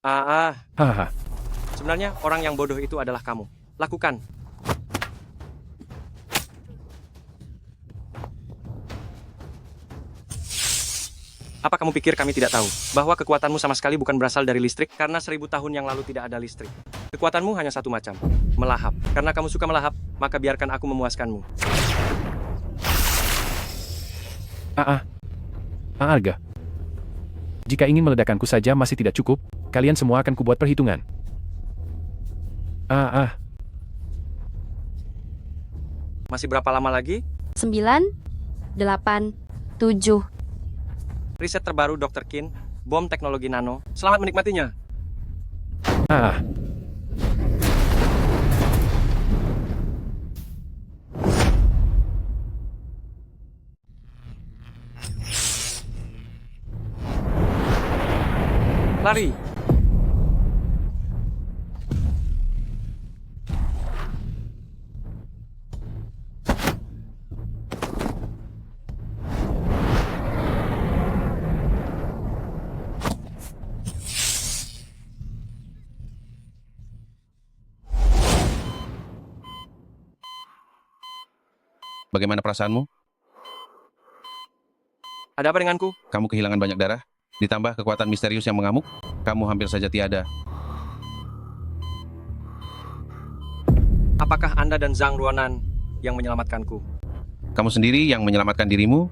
Hahaha. Sebenarnya orang yang bodoh itu adalah kamu. Lakukan. Apa kamu pikir kami tidak tahu bahwa kekuatanmu sama sekali bukan berasal dari listrik karena 1000 tahun yang lalu tidak ada listrik? Kekuatanmu hanya satu macam, melahap. Karena kamu suka melahap, maka biarkan aku memuaskanmu. Arga. Jika ingin meledakanku saja masih tidak cukup, kalian semua akan kubuat perhitungan. Masih berapa lama lagi? 9, 8, 7. Riset terbaru Dr. Qin, bom teknologi nano. Selamat menikmatinya. Lari. Bagaimana perasaanmu? Ada apa denganku? Kamu kehilangan banyak darah, ditambah kekuatan misterius yang mengamuk, kamu hampir saja tiada. Apakah Anda dan Zhang Ruonan yang menyelamatkanku? Kamu sendiri yang menyelamatkan dirimu,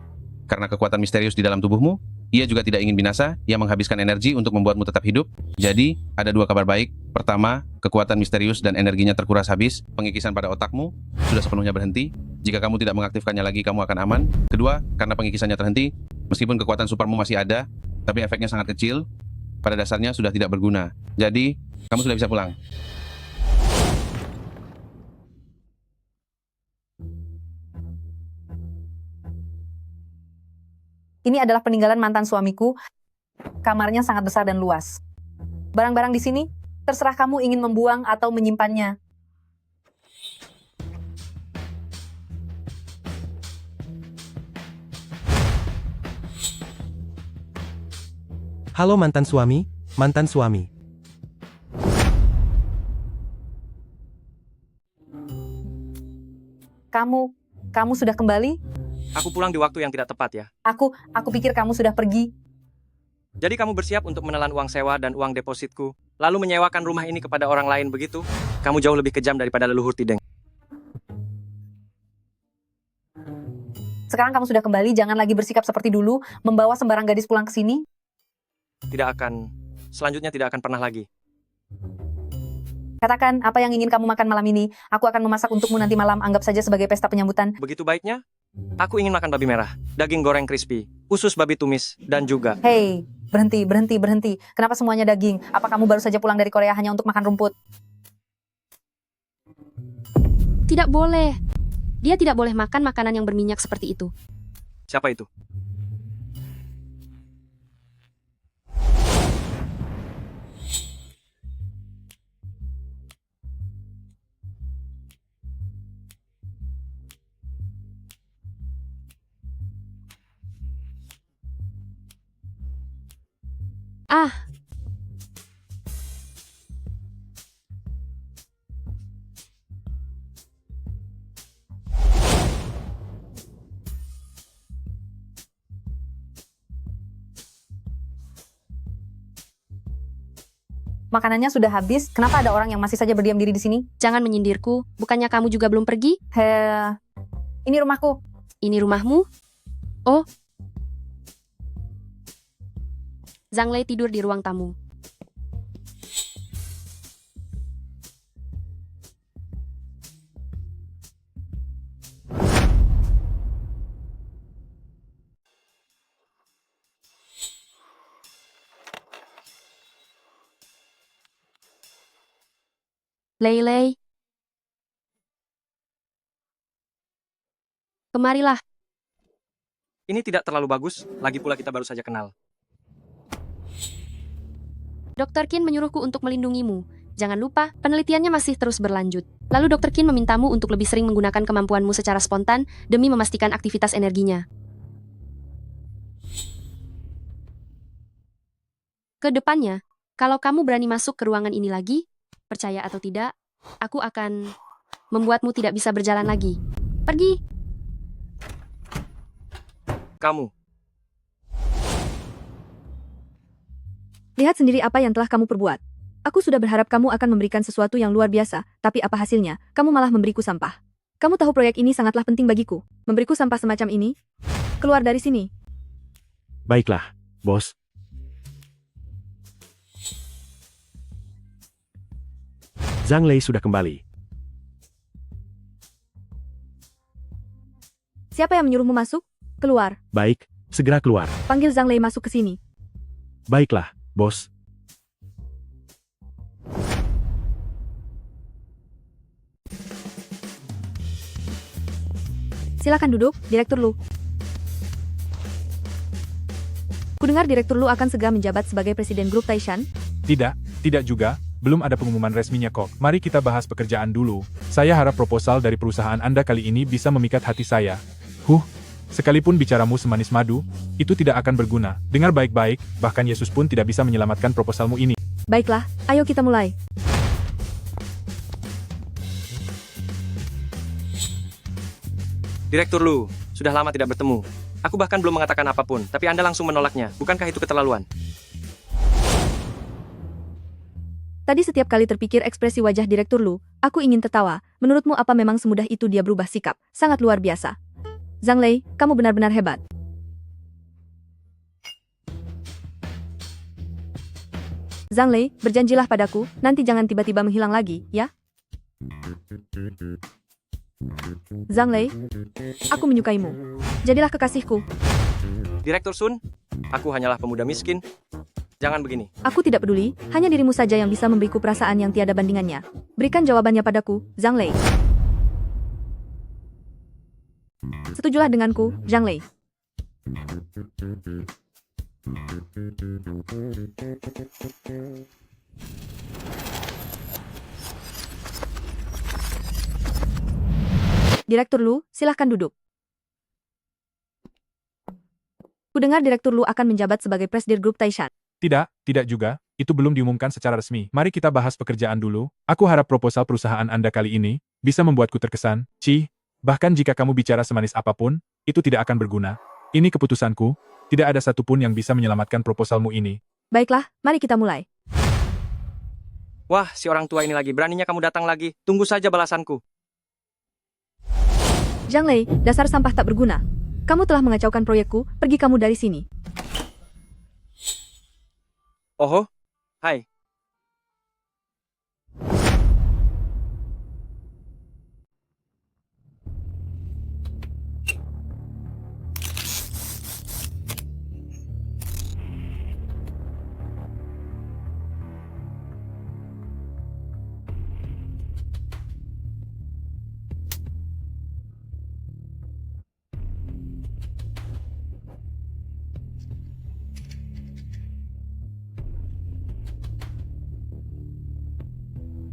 karena kekuatan misterius di dalam tubuhmu, ia juga tidak ingin binasa, ia menghabiskan energi untuk membuatmu tetap hidup. Jadi, ada dua kabar baik. Pertama, kekuatan misterius dan energinya terkuras habis, pengikisan pada otakmu sudah sepenuhnya berhenti. Jika kamu tidak mengaktifkannya lagi, kamu akan aman. Kedua, karena pengikisannya terhenti, meskipun kekuatan supermu masih ada, tapi efeknya sangat kecil, pada dasarnya sudah tidak berguna. Jadi, kamu sudah bisa pulang. Ini adalah peninggalan mantan suamiku. Kamarnya sangat besar dan luas. Barang-barang di sini, terserah kamu ingin membuang atau menyimpannya. Halo mantan suami, mantan suami. Kamu sudah kembali? Aku pulang di waktu yang tidak tepat ya. Aku pikir kamu sudah pergi. Jadi kamu bersiap untuk menelan uang sewa dan uang depositku, lalu menyewakan rumah ini kepada orang lain begitu? Kamu jauh lebih kejam daripada leluhur Tideng. Sekarang kamu sudah kembali, jangan lagi bersikap seperti dulu, membawa sembarang gadis pulang ke sini. Selanjutnya tidak akan pernah lagi. Katakan, apa yang ingin kamu makan malam ini? Aku akan memasak untukmu nanti malam, anggap saja sebagai pesta penyambutan. Begitu baiknya? Aku ingin makan babi merah, daging goreng crispy, usus babi tumis, dan juga... Hei, berhenti. Kenapa semuanya daging? Apa kamu baru saja pulang dari Korea hanya untuk makan rumput? Tidak boleh. Dia tidak boleh makan makanan yang berminyak seperti itu. Siapa itu? Makanannya sudah habis, kenapa ada orang yang masih saja berdiam diri di sini? Jangan menyindirku, bukannya kamu juga belum pergi? Ini rumahku. Ini rumahmu? Oh. Zhang Lei tidur di ruang tamu. Lei. Kemarilah. Ini tidak terlalu bagus, lagi pula kita baru saja kenal. Dr. Qin menyuruhku untuk melindungimu. Jangan lupa, penelitiannya masih terus berlanjut. Lalu Dr. Qin memintamu untuk lebih sering menggunakan kemampuanmu secara spontan demi memastikan aktivitas energinya. Kedepannya, kalau kamu berani masuk ke ruangan ini lagi, percaya atau tidak, aku akan membuatmu tidak bisa berjalan lagi. Pergi! Kamu. Lihat sendiri apa yang telah kamu perbuat. Aku sudah berharap kamu akan memberikan sesuatu yang luar biasa, tapi apa hasilnya? Kamu malah memberiku sampah. Kamu tahu proyek ini sangatlah penting bagiku. Memberiku sampah semacam ini? Keluar dari sini. Baiklah, bos. Zhang Lei sudah kembali. Siapa yang menyuruhmu masuk? Keluar. Baik, segera keluar. Panggil Zhang Lei masuk ke sini. Baiklah, bos. Silakan duduk, Direktur Lu. Kudengar Direktur Lu akan segera menjabat sebagai Presiden Grup Taishan. Tidak juga. Belum ada pengumuman resminya kok. Mari kita bahas pekerjaan dulu. Saya harap proposal dari perusahaan Anda kali ini bisa memikat hati saya. Sekalipun bicaramu semanis madu, itu tidak akan berguna. Dengar baik-baik, bahkan Yesus pun tidak bisa menyelamatkan proposalmu ini. Baiklah, ayo kita mulai. Direktur Lu, sudah lama tidak bertemu. Aku bahkan belum mengatakan apapun, tapi Anda langsung menolaknya. Bukankah itu keterlaluan? Tadi setiap kali terpikir ekspresi wajah Direktur Lu, aku ingin tertawa. Menurutmu apa memang semudah itu dia berubah sikap? Sangat luar biasa. Zhang Lei, kamu benar-benar hebat. Zhang Lei, berjanjilah padaku, nanti jangan tiba-tiba menghilang lagi, ya? Zhang Lei, aku menyukaimu. Jadilah kekasihku. Direktur Sun, aku hanyalah pemuda miskin. Jangan begini. Aku tidak peduli, hanya dirimu saja yang bisa memberiku perasaan yang tiada bandingannya. Berikan jawabannya padaku, Zhang Lei. Setujulah denganku, Zhang Lei. Direktur Lu, silahkan duduk. Kudengar Direktur Lu akan menjabat sebagai Presiden Grup Taishan. Tidak juga. Itu belum diumumkan secara resmi. Mari kita bahas pekerjaan dulu. Aku harap proposal perusahaan Anda kali ini bisa membuatku terkesan. Bahkan jika kamu bicara semanis apapun, itu tidak akan berguna. Ini keputusanku. Tidak ada satupun yang bisa menyelamatkan proposalmu ini. Baiklah, mari kita mulai. Wah, si orang tua ini lagi. Beraninya kamu datang lagi. Tunggu saja balasanku. Zhang Lei, dasar sampah tak berguna. Kamu telah mengacaukan proyekku, pergi kamu dari sini. Oh, hai.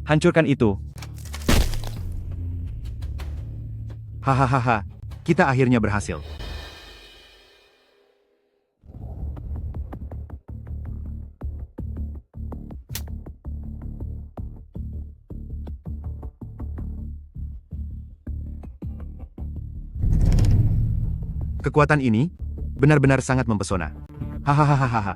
Hancurkan itu. Hahaha, kita akhirnya berhasil. Kekuatan ini benar-benar sangat mempesona. Hahaha.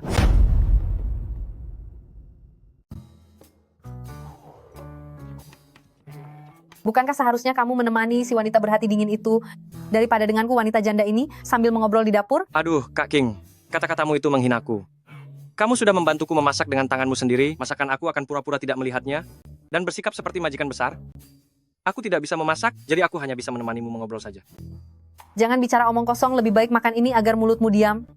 Bukankah seharusnya kamu menemani si wanita berhati dingin itu daripada denganku wanita janda ini sambil mengobrol di dapur? Aduh, Kak King. Kata-katamu itu menghinaku. Kamu sudah membantuku memasak dengan tanganmu sendiri, masakan aku akan pura-pura tidak melihatnya, dan bersikap seperti majikan besar. Aku tidak bisa memasak, jadi aku hanya bisa menemanimu mengobrol saja. Jangan bicara omong kosong, lebih baik makan ini agar mulutmu diam.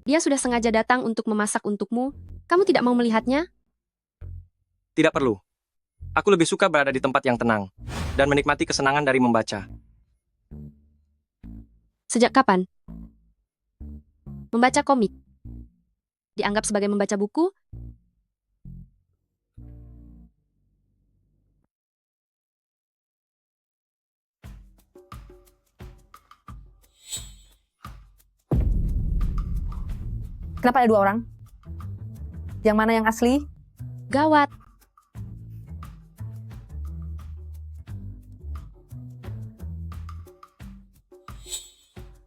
Dia sudah sengaja datang untuk memasak untukmu. Kamu tidak mau melihatnya? Tidak perlu. Aku lebih suka berada di tempat yang tenang dan menikmati kesenangan dari membaca. Sejak kapan? Membaca komik. Dianggap sebagai membaca buku? Kenapa ada 2 orang? Yang mana yang asli? Gawat.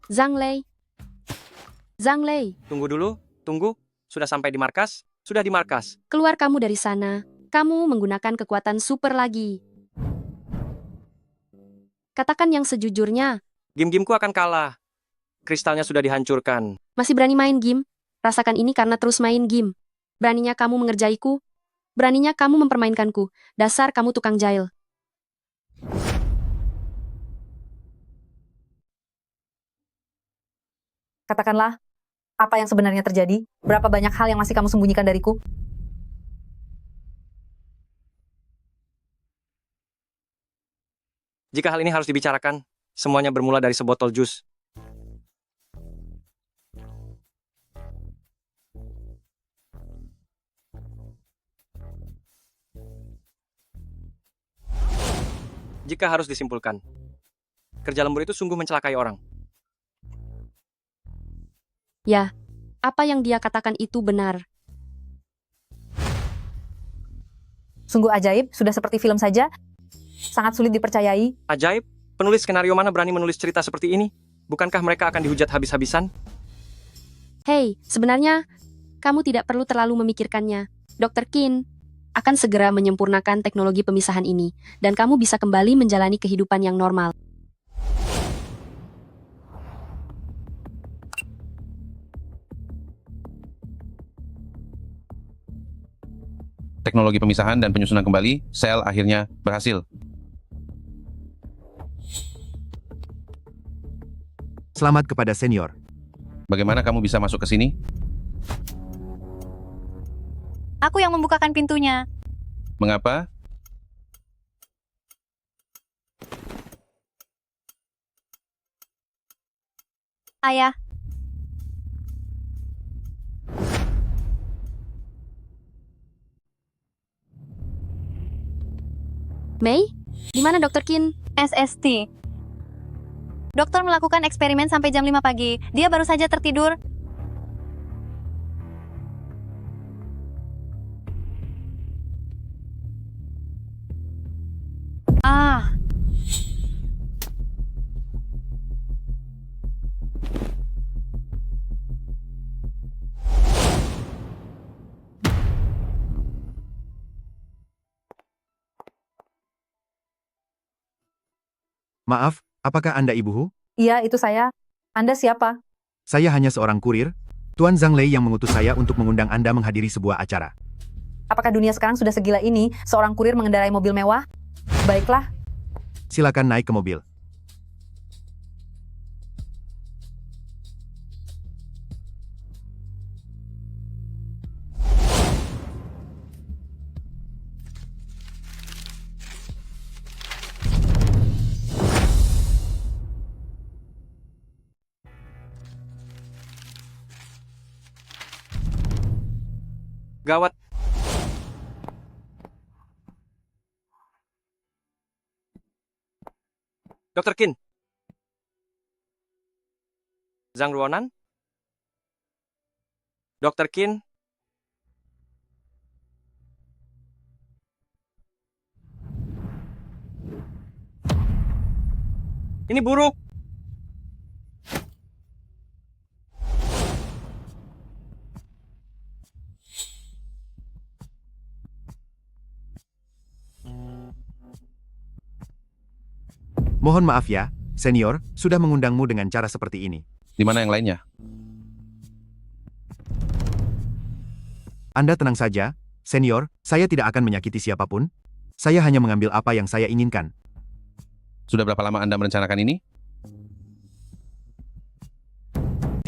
Zhang Lei. Zhang Lei, Tunggu dulu, tunggu. Sudah sampai di markas? Sudah di markas. keluar kamu dari sana. Kamu menggunakan kekuatan super lagi. Katakan yang sejujurnya. Game-gameku akan kalah. Kristalnya sudah dihancurkan. Masih berani main game? Rasakan ini karena terus main game. Beraninya kamu mengerjaiku? Beraninya kamu mempermainkanku? Dasar kamu tukang jahil. Katakanlah, apa yang sebenarnya terjadi? Berapa banyak hal yang masih kamu sembunyikan dariku? Jika hal ini harus dibicarakan, semuanya bermula dari sebotol jus. Jika harus disimpulkan, kerja lembur itu sungguh mencelakai orang. Ya, apa yang dia katakan itu benar. Sungguh ajaib, sudah seperti film saja. Sangat sulit dipercayai. Ajaib, penulis skenario mana berani menulis cerita seperti ini? Bukankah mereka akan dihujat habis-habisan? Hei, sebenarnya, kamu tidak perlu terlalu memikirkannya. Dr. Qin akan segera menyempurnakan teknologi pemisahan ini, dan kamu bisa kembali menjalani kehidupan yang normal. Teknologi pemisahan dan penyusunan kembali, sel akhirnya berhasil. Selamat kepada senior. Bagaimana kamu bisa masuk ke sini? Aku yang membukakan pintunya. Mengapa? Ayah, Mei, di mana Dr. Qin? SST. Dokter melakukan eksperimen sampai jam 5 pagi. Dia baru saja tertidur. Ah, Maaf, apakah Anda Ibu Hu? Iya, itu saya. Anda siapa? Saya hanya seorang kurir. Tuan Zhang Lei yang mengutus saya untuk mengundang Anda menghadiri sebuah acara. Apakah dunia sekarang sudah segila ini, seorang kurir mengendarai mobil mewah? Baiklah, Silakan naik ke mobil. Gawat. Dr. Qin. Zhang Ruonan? Dr. Qin? Ini buruk. Mohon maaf ya, senior, sudah mengundangmu dengan cara seperti ini. Di mana yang lainnya? Anda tenang saja, senior, saya tidak akan menyakiti siapapun. Saya hanya mengambil apa yang saya inginkan. Sudah berapa lama Anda merencanakan ini?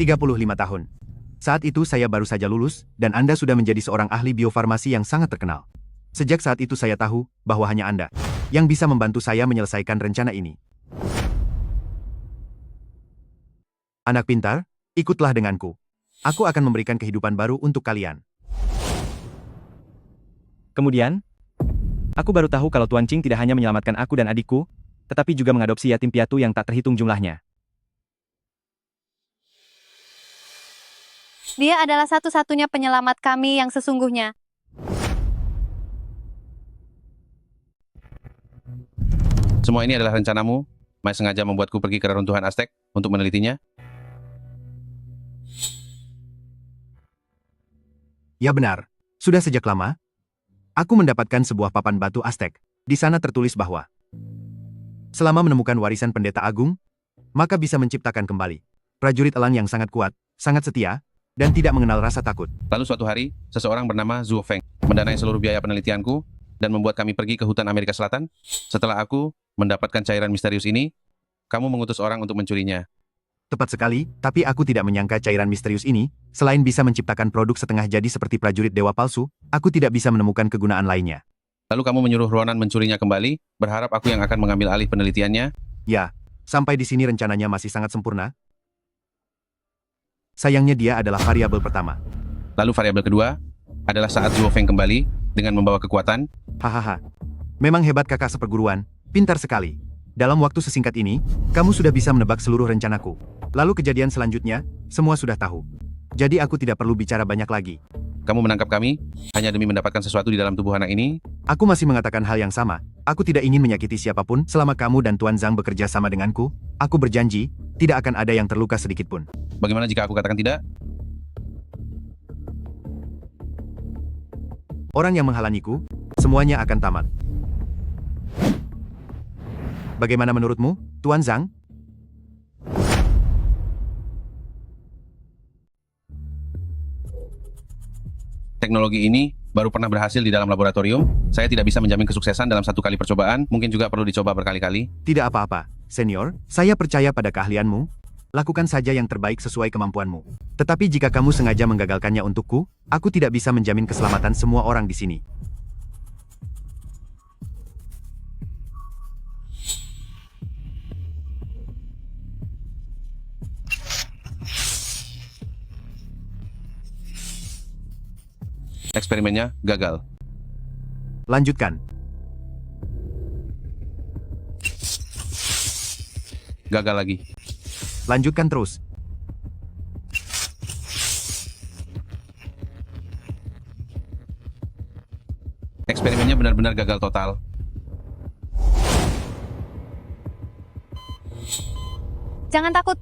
35 tahun. Saat itu saya baru saja lulus, dan Anda sudah menjadi seorang ahli biofarmasi yang sangat terkenal. Sejak saat itu saya tahu bahwa hanya Anda yang bisa membantu saya menyelesaikan rencana ini. Anak pintar, ikutlah denganku. Aku akan memberikan kehidupan baru untuk kalian. Kemudian, aku baru tahu kalau Tuan Qing tidak hanya menyelamatkan aku dan adikku, tetapi juga mengadopsi yatim piatu yang tak terhitung jumlahnya. Dia adalah satu-satunya penyelamat kami yang sesungguhnya. Semua ini adalah rencanamu? Mai sengaja membuatku pergi ke reruntuhan Aztec untuk menelitinya? Ya benar. Sudah sejak lama, aku mendapatkan sebuah papan batu Aztec. Di sana tertulis bahwa selama menemukan warisan pendeta agung, maka bisa menciptakan kembali prajurit elang yang sangat kuat, sangat setia, dan tidak mengenal rasa takut. Lalu suatu hari, seseorang bernama Zhuo Feng mendanai seluruh biaya penelitianku dan membuat kami pergi ke hutan Amerika Selatan. Setelah aku mendapatkan cairan misterius ini, kamu mengutus orang untuk mencurinya. Tepat sekali, tapi aku tidak menyangka cairan misterius ini, selain bisa menciptakan produk setengah jadi seperti prajurit dewa palsu, aku tidak bisa menemukan kegunaan lainnya. Lalu kamu menyuruh Ronan mencurinya kembali, berharap aku yang akan mengambil alih penelitiannya? Ya, sampai di sini rencananya masih sangat sempurna. Sayangnya dia adalah variabel pertama. Lalu variabel kedua adalah saat Zhuo Feng kembali dengan membawa kekuatan. Hahaha. Memang hebat kakak seperguruan, pintar sekali. Dalam waktu sesingkat ini, kamu sudah bisa menebak seluruh rencanaku. Lalu kejadian selanjutnya, semua sudah tahu. Jadi aku tidak perlu bicara banyak lagi. Kamu menangkap kami hanya demi mendapatkan sesuatu di dalam tubuh anak ini? Aku masih mengatakan hal yang sama. Aku tidak ingin menyakiti siapapun selama kamu dan Tuan Zhang bekerja sama denganku. Aku berjanji, tidak akan ada yang terluka sedikit pun. Bagaimana jika aku katakan tidak? Orang yang menghalangiku, semuanya akan tamat. Bagaimana menurutmu, Tuan Zhang? Teknologi ini baru pernah berhasil di dalam laboratorium. Saya tidak bisa menjamin kesuksesan dalam satu kali percobaan, mungkin juga perlu dicoba berkali-kali. Tidak apa-apa, senior. Saya percaya pada keahlianmu. Lakukan saja yang terbaik sesuai kemampuanmu. Tetapi jika kamu sengaja menggagalkannya untukku, aku tidak bisa menjamin keselamatan semua orang di sini. Eksperimennya gagal. Lanjutkan. Gagal lagi. Lanjutkan terus. Eksperimennya benar-benar gagal total. Jangan takut.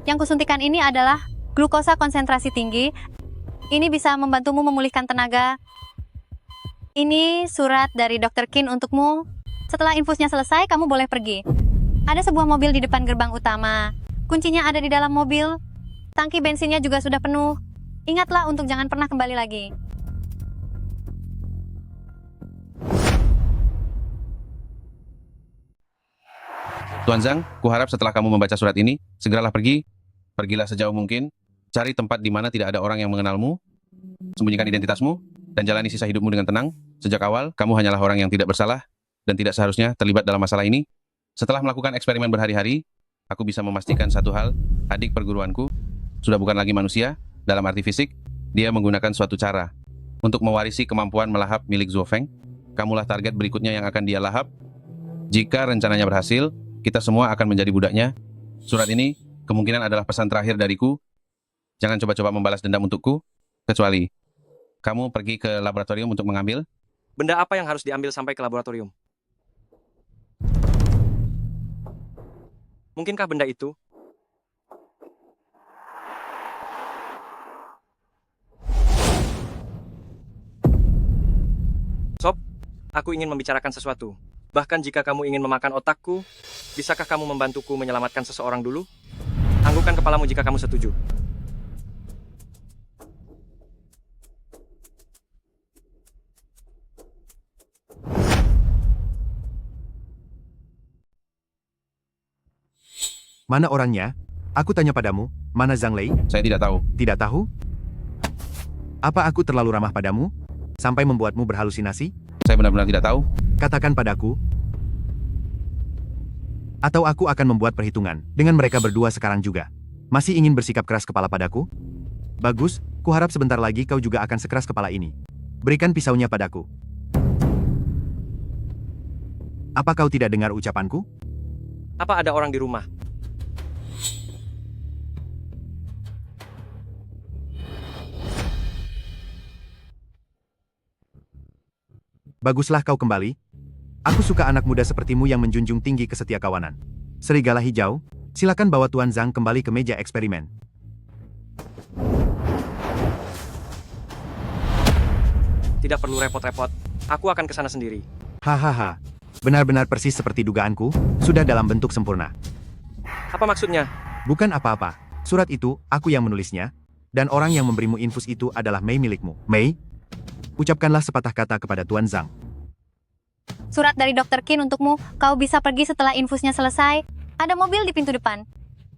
Yang kusuntikan ini adalah glukosa konsentrasi tinggi. Ini bisa membantumu memulihkan tenaga. Ini surat dari Dr. Qin untukmu. Setelah infusnya selesai, kamu boleh pergi. Ada sebuah mobil di depan gerbang utama. Kuncinya ada di dalam mobil. Tangki bensinnya juga sudah penuh. Ingatlah untuk jangan pernah kembali lagi. Tuan Zhang, kuharap setelah kamu membaca surat ini, segeralah pergi. Pergilah sejauh mungkin. Cari tempat di mana tidak ada orang yang mengenalmu. Sembunyikan identitasmu, dan jalani sisa hidupmu dengan tenang. Sejak awal, kamu hanyalah orang yang tidak bersalah, dan tidak seharusnya terlibat dalam masalah ini. Setelah melakukan eksperimen berhari-hari, aku bisa memastikan satu hal, adik perguruanku sudah bukan lagi manusia. Dalam arti fisik, dia menggunakan suatu cara untuk mewarisi kemampuan melahap milik Zhuo Feng. Kamulah target berikutnya yang akan dia lahap. Jika rencananya berhasil, kita semua akan menjadi budaknya. Surat ini kemungkinan adalah pesan terakhir dariku. Jangan coba-coba membalas dendam untukku, kecuali kamu pergi ke laboratorium untuk mengambil. Benda apa yang harus diambil sampai ke laboratorium? Mungkinkah benda itu? Sob, aku ingin membicarakan sesuatu. Bahkan jika kamu ingin memakan otakku, bisakah kamu membantuku menyelamatkan seseorang dulu? Anggukkan kepalamu jika kamu setuju. Mana orangnya? Aku tanya padamu, mana Zhang Lei? Saya tidak tahu. Tidak tahu? Apa aku terlalu ramah padamu? Sampai membuatmu berhalusinasi? saya benar-benar tidak tahu? Katakan padaku. Atau aku akan membuat perhitungan dengan mereka berdua sekarang juga. Masih ingin bersikap keras kepala padaku? Bagus, kuharap sebentar lagi kau juga akan sekeras kepala ini. Berikan pisaunya padaku. Apa kau tidak dengar ucapanku? Apa ada orang di rumah? Baguslah kau kembali. Aku suka anak muda sepertimu yang menjunjung tinggi kesetiakawanan. Serigala hijau, silakan bawa Tuan Zhang kembali ke meja eksperimen. Tidak perlu repot-repot. Aku akan ke sana sendiri. Hahaha. Benar-benar persis seperti dugaanku, sudah dalam bentuk sempurna. Apa maksudnya? Bukan apa-apa. Surat itu, aku yang menulisnya, dan orang yang memberimu infus itu adalah Mei milikmu. Mei, ucapkanlah sepatah kata kepada Tuan Zhang. Surat dari Dr. Qin untukmu. Kau bisa pergi setelah infusnya selesai. Ada mobil di pintu depan.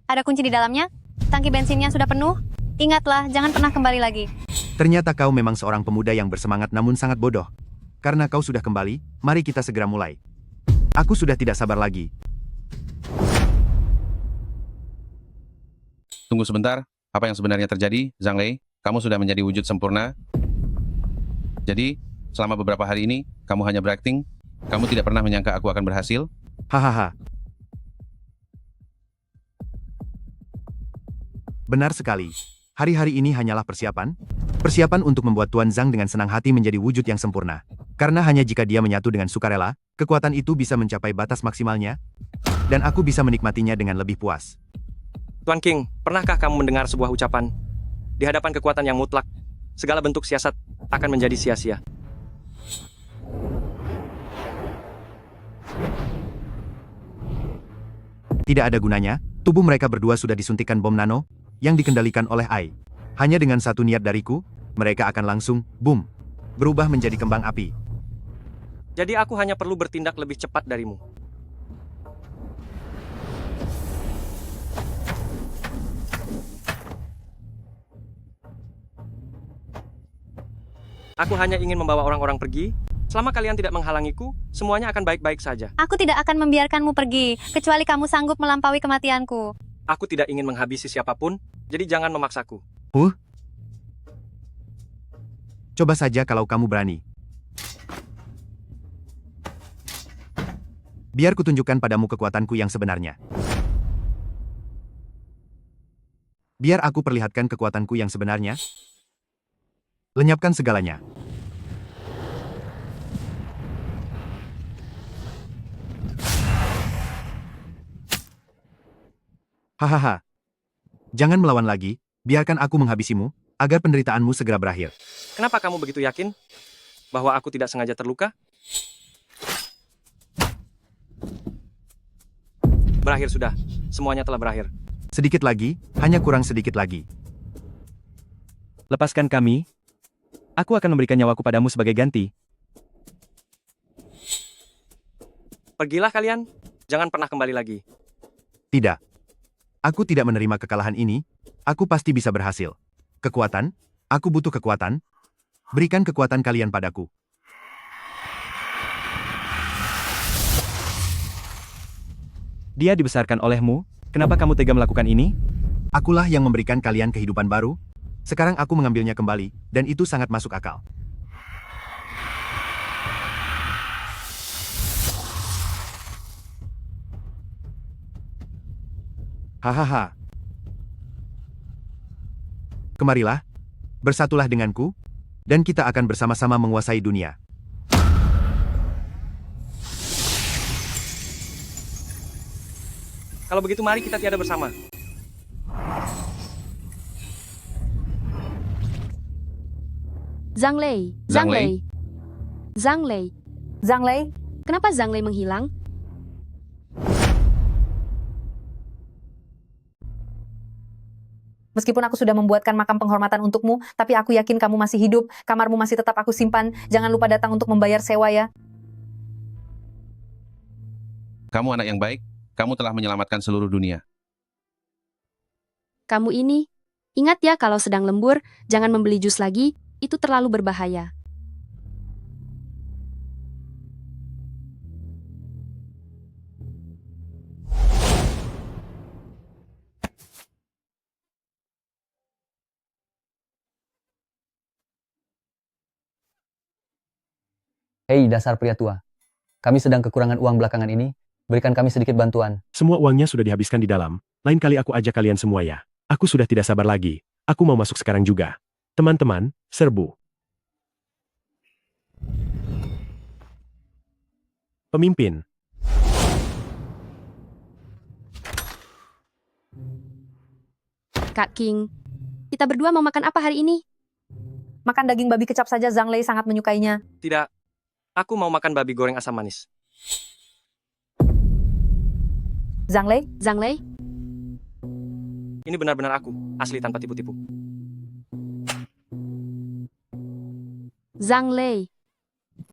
Ada kunci di dalamnya. Tangki bensinnya sudah penuh. Ingatlah, jangan pernah kembali lagi. Ternyata kau memang seorang pemuda yang bersemangat namun sangat bodoh. Karena kau sudah kembali, mari kita segera mulai. Aku sudah tidak sabar lagi. Tunggu sebentar, apa yang sebenarnya terjadi, Zhang Lei? Kamu sudah menjadi wujud sempurna. Jadi, selama beberapa hari ini, kamu hanya berakting. Kamu tidak pernah menyangka aku akan berhasil? Hahaha. Benar sekali. Hari-hari ini hanyalah persiapan. Persiapan untuk membuat Tuan Zhang dengan senang hati menjadi wujud yang sempurna. Karena hanya jika dia menyatu dengan sukarela, kekuatan itu bisa mencapai batas maksimalnya, dan aku bisa menikmatinya dengan lebih puas. Tuan King, pernahkah kamu mendengar sebuah ucapan? Di hadapan kekuatan yang mutlak, segala bentuk siasat akan menjadi sia-sia. Tidak ada gunanya, tubuh mereka berdua sudah disuntikkan bom nano, yang dikendalikan oleh Ai. Hanya dengan satu niat dariku, mereka akan langsung, boom, berubah menjadi kembang api. Jadi aku hanya perlu bertindak lebih cepat darimu. Aku hanya ingin membawa orang-orang pergi. Selama kalian tidak menghalangiku, semuanya akan baik-baik saja. Aku tidak akan membiarkanmu pergi, kecuali kamu sanggup melampaui kematianku. Aku tidak ingin menghabisi siapapun, jadi jangan memaksaku. Coba saja kalau kamu berani. Biar kutunjukkan padamu kekuatanku yang sebenarnya. Biar aku perlihatkan kekuatanku yang sebenarnya. Lenyapkan segalanya. Hahaha. Jangan melawan lagi, biarkan aku menghabisimu, agar penderitaanmu segera berakhir. Kenapa kamu begitu yakin bahwa aku tidak sengaja terluka? Berakhir sudah, semuanya telah berakhir. Sedikit lagi, hanya kurang sedikit lagi. Lepaskan kami. Aku akan memberikan nyawaku padamu sebagai ganti. Pergilah kalian, jangan pernah kembali lagi. Tidak. Aku tidak menerima kekalahan ini, aku pasti bisa berhasil. Kekuatan? Aku butuh kekuatan. Berikan kekuatan kalian padaku. Dia dibesarkan olehmu, kenapa kamu tega melakukan ini? Akulah yang memberikan kalian kehidupan baru. Sekarang aku mengambilnya kembali, dan itu sangat masuk akal. Hahaha. Kemarilah, bersatulah denganku, dan kita akan bersama-sama menguasai dunia. Kalau begitu mari kita tiada bersama. Zhang Lei. Zhang Lei. Zhang Lei. Zhang Lei, Kenapa Zhang Lei menghilang? Meskipun aku sudah membuatkan makam penghormatan untukmu, tapi aku yakin kamu masih hidup, kamarmu masih tetap aku simpan, jangan lupa datang untuk membayar sewa ya. Kamu anak yang baik, kamu telah menyelamatkan seluruh dunia. Kamu ini, ingat ya kalau sedang lembur, jangan membeli jus lagi, itu terlalu berbahaya. Hei dasar pria tua. Kami sedang kekurangan uang belakangan ini, berikan kami sedikit bantuan. Semua uangnya sudah dihabiskan di dalam, lain kali aku ajak kalian semua ya. Aku sudah tidak sabar lagi, aku mau masuk sekarang juga. Teman-teman, serbu. Pemimpin. Kak King, kita berdua mau makan apa hari ini? Makan daging babi kecap saja Zhang Lei sangat menyukainya. Tidak. Aku mau makan babi goreng asam manis. Zhang Lei? Zhang Lei? Ini benar-benar aku, asli tanpa tipu-tipu. Zhang Lei,